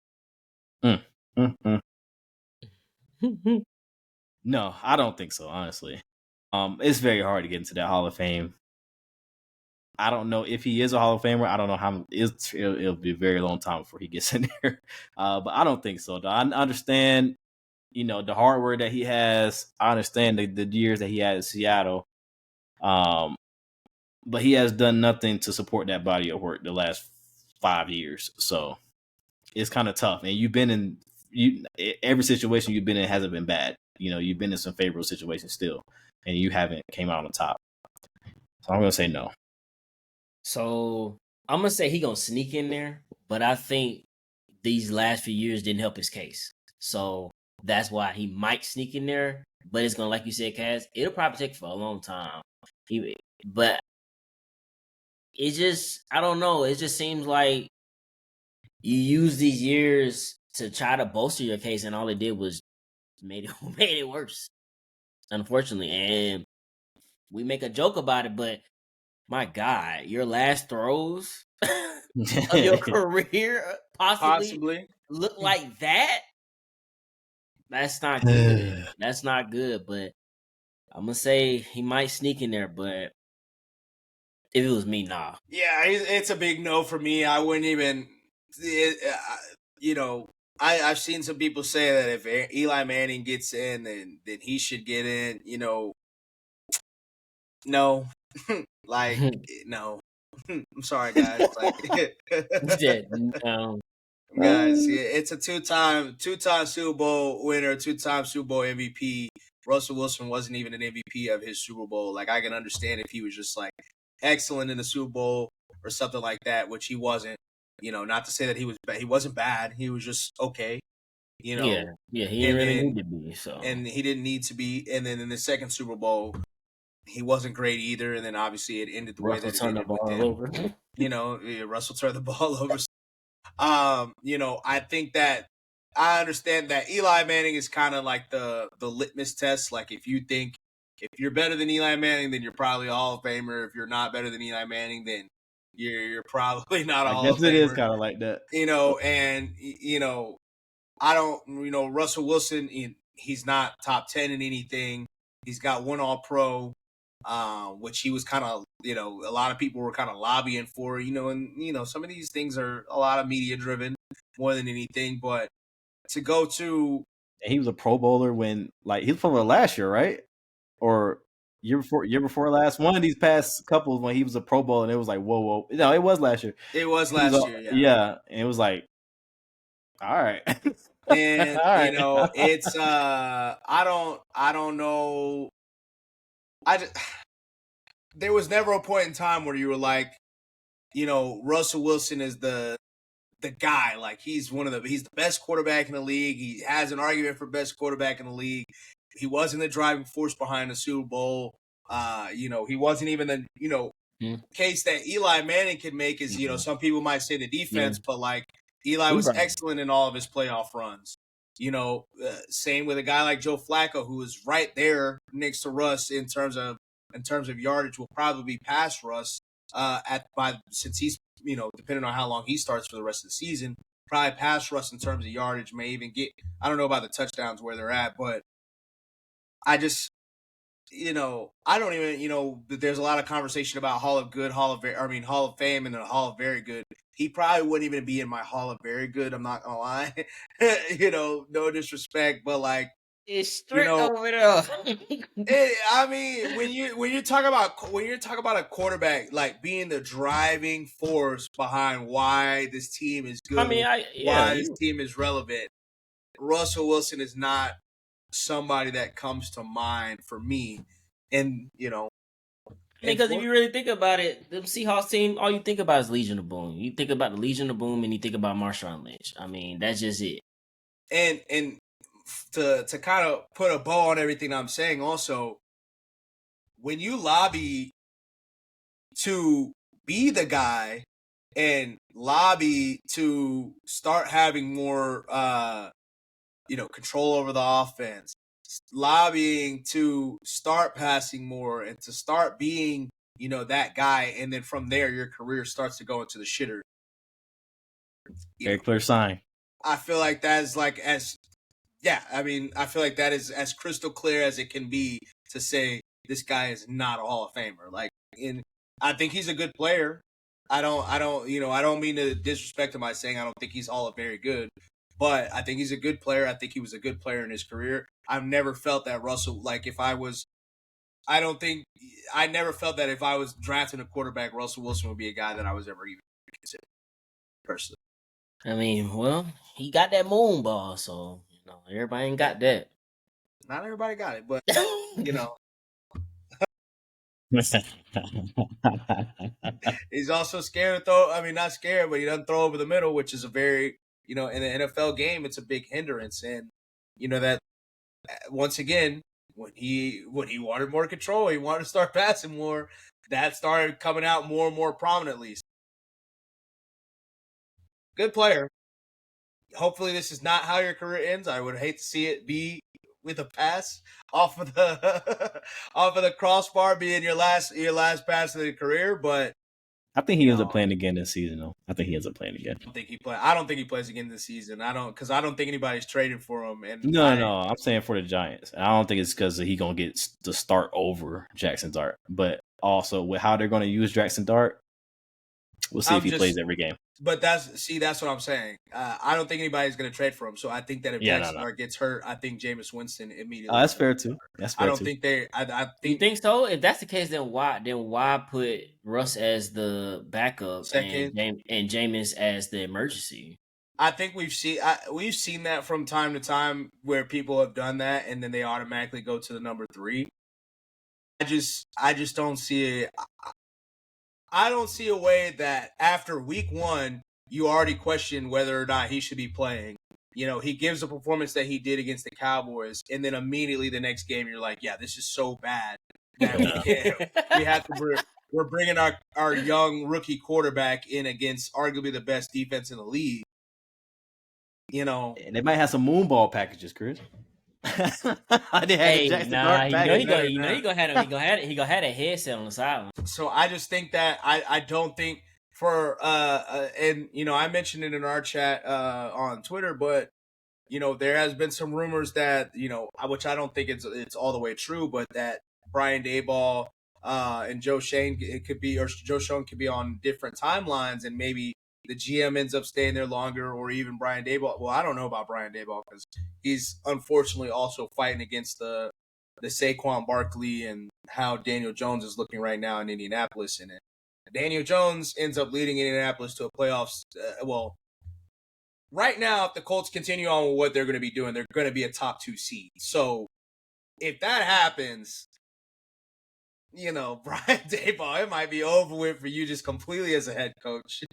No, I don't think so, honestly. It's very hard to get into that Hall of Fame. I don't know if he is a Hall of Famer. I don't know how it'll be a very long time before he gets in there. But I don't think so. Though. I understand, the hard work that he has. I understand the years that he had in Seattle. But he has done nothing to support that body of work the last 5 years. So it's kind of tough. And you've been in every situation you've been in hasn't been bad. You've been in some favorable situations still, and you haven't came out on top. So I'm gonna say no. So I'm gonna say he gonna sneak in there, but I think these last few years didn't help his case. So that's why he might sneak in there. But it's gonna, like you said, Kaz, it'll probably take for a long time. But it just, I don't know. It just seems like you use these years to try to bolster your case, and all it did was made it worse, unfortunately. And we make a joke about it, but my God, your last throws of your career possibly look like that? That's not good. That's not good. But I'm gonna say he might sneak in there, but if it was me, nah. Yeah, it's a big no for me. I wouldn't even. I've seen some people say that if Eli Manning gets in, then he should get in. No, like no. I'm sorry, guys. Guys, it's a two-time Super Bowl winner, two-time Super Bowl MVP. Russell Wilson wasn't even an MVP of his Super Bowl. Like, I can understand if he was just like excellent in the Super Bowl or something like that, which he wasn't. Not to say that he was bad. He wasn't bad. He was just okay. He didn't really need to be. So, and he didn't need to be. And then in the second Super Bowl, he wasn't great either. And then obviously it ended the way that it ended with him. Russell turned the ball over. I think that I understand that Eli Manning is kind of like the litmus test. Like if you're better than Eli Manning, then you're probably a Hall of Famer. If you're not better than Eli Manning, then you're probably not a Hall of Famer. I guess it is kind of like that. I don't, Russell Wilson, he's not top 10 in anything. He's got one All-Pro, which he was kind of, a lot of people were kind of lobbying for, and, some of these things are a lot of media driven more than anything. But to go to. And he was a Pro Bowler when, he was from last year, right? Or year before last. One of these past couples when he was a Pro Bowler, and it was like, whoa. No, it was last year. It was last year, yeah. Yeah, and it was like, all right. And all right. It's I don't know. There was never a point in time where you were like, Russell Wilson is the guy. Like he's the best quarterback in the league. He has an argument for best quarterback in the league. He wasn't the driving force behind the Super Bowl. He wasn't even the case that Eli Manning could make is, some people might say the defense, but like Eli was excellent in all of his playoff runs. Same with a guy like Joe Flacco, who is right there next to Russ in terms of yardage, will probably be past Russ since he's, depending on how long he starts for the rest of the season, probably past Russ in terms of yardage, may even get, I don't know about the touchdowns where they're at, but I just, I don't even, there's a lot of conversation about Hall of Fame and then Hall of Very Good. He probably wouldn't even be in my Hall of Very Good. I'm not gonna lie, no disrespect, but like it's strict over there. When you talk about a quarterback like being the driving force behind why this team is good, why this team is relevant, Russell Wilson is not somebody that comes to mind for me. And because if you really think about it, the Seahawks team, all you think about is Legion of Boom. You think about the Legion of Boom and you think about Marshawn Lynch. I mean, that's just it. And to kind of put a bow on everything I'm saying, also, when you lobby to be the guy and lobby to start having more, control over the offense, lobbying to start passing more and to start being, that guy. And then from there, your career starts to go into the shitter. Very clear sign. I feel like that is I feel like that is as crystal clear as it can be to say this guy is not a Hall of Famer. I think he's a good player. I don't mean to disrespect him by saying I don't think he's all very good, but I think he's a good player. I think he was a good player in his career. I've never felt that Russell, I never felt that if I was drafting a quarterback, Russell Wilson would be a guy that I was ever even considered personally. I mean, well, he got that moon ball, so everybody ain't got that. Not everybody got it, but he's also scared to throw. I mean, not scared, but he doesn't throw over the middle, which is a very, in an NFL game, it's a big hindrance. And that once again, when he wanted more control, he wanted to start passing more. That started coming out more and more prominently. Good player. Hopefully, this is not how your career ends. I would hate to see it be with a pass off of the crossbar being your last pass of the career, but I think he ends up playing again this season, though. I think he ends up playing again. I don't think he plays again this season. Because I don't think anybody's trading for him. And no, I'm saying for the Giants. I don't think it's because he gonna get the start over Jackson Dart, but also with how they're gonna use Jackson Dart, we'll see if he plays every game. But that's what I'm saying. I don't think anybody's going to trade for him. So I think that if Jackson Dart gets hurt, I think Jameis Winston immediately. That's fair too. I don't think they. I think. You think so? If that's the case, then why put Russ as the backup and Jameis as the emergency? I think we've seen that from time to time where people have done that and then they automatically go to the number 3. I just don't see it. I don't see a way that after week 1, you already question whether or not he should be playing. He gives a performance that he did against the Cowboys, and then immediately the next game, you're like, yeah, this is so bad that we're bringing our young rookie quarterback in against arguably the best defense in the league. And they might have some moonball packages, Chris. He gonna have a headset on the sideline. So I just think that I don't think for and I mentioned it in our chat on Twitter, but there has been some rumors that which I don't think it's all the way true, but that Brian Daboll and Joe Schoen could be on different timelines, and maybe the GM ends up staying there longer, or even Brian Daboll. Well, I don't know about Brian Daboll because he's unfortunately also fighting against the Saquon Barkley and how Daniel Jones is looking right now in Indianapolis. And Daniel Jones ends up leading Indianapolis to a playoffs. Right now, if the Colts continue on with what they're going to be doing, they're going to be a top 2 seed. So if that happens, Brian Daboll, it might be over with for you just completely as a head coach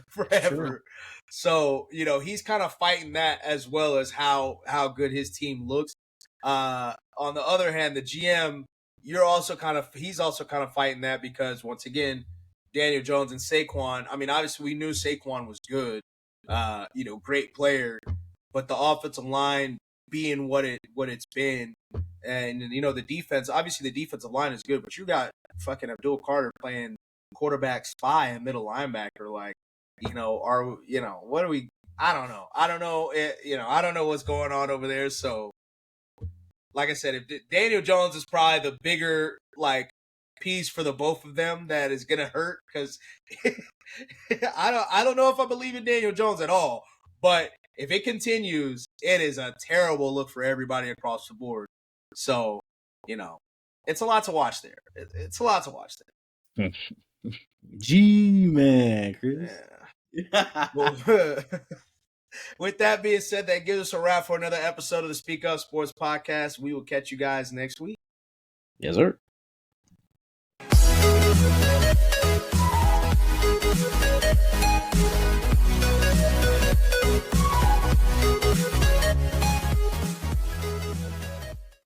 forever. Sure. So, he's kind of fighting that as well as how good his team looks. On the other hand, the GM, he's also kind of fighting that because once again, Daniel Jones and Saquon, I mean, obviously we knew Saquon was good, great player, but the offensive line being what it's been, and the defense, obviously the defensive line is good, but you got fucking Abdul Carter playing quarterback spy and middle linebacker. What do we? I don't know. I don't know what's going on over there. So, like I said, if Daniel Jones is probably the bigger piece for the both of them that is gonna hurt because I don't know if I believe in Daniel Jones at all, but if it continues, it is a terrible look for everybody across the board. So, it's a lot to watch there. It's a lot to watch there. G-man, Chris. Yeah. Well, with that being said, that gives us a wrap for another episode of the Speak Up Sports Podcast. We will catch you guys next week. Yes, sir.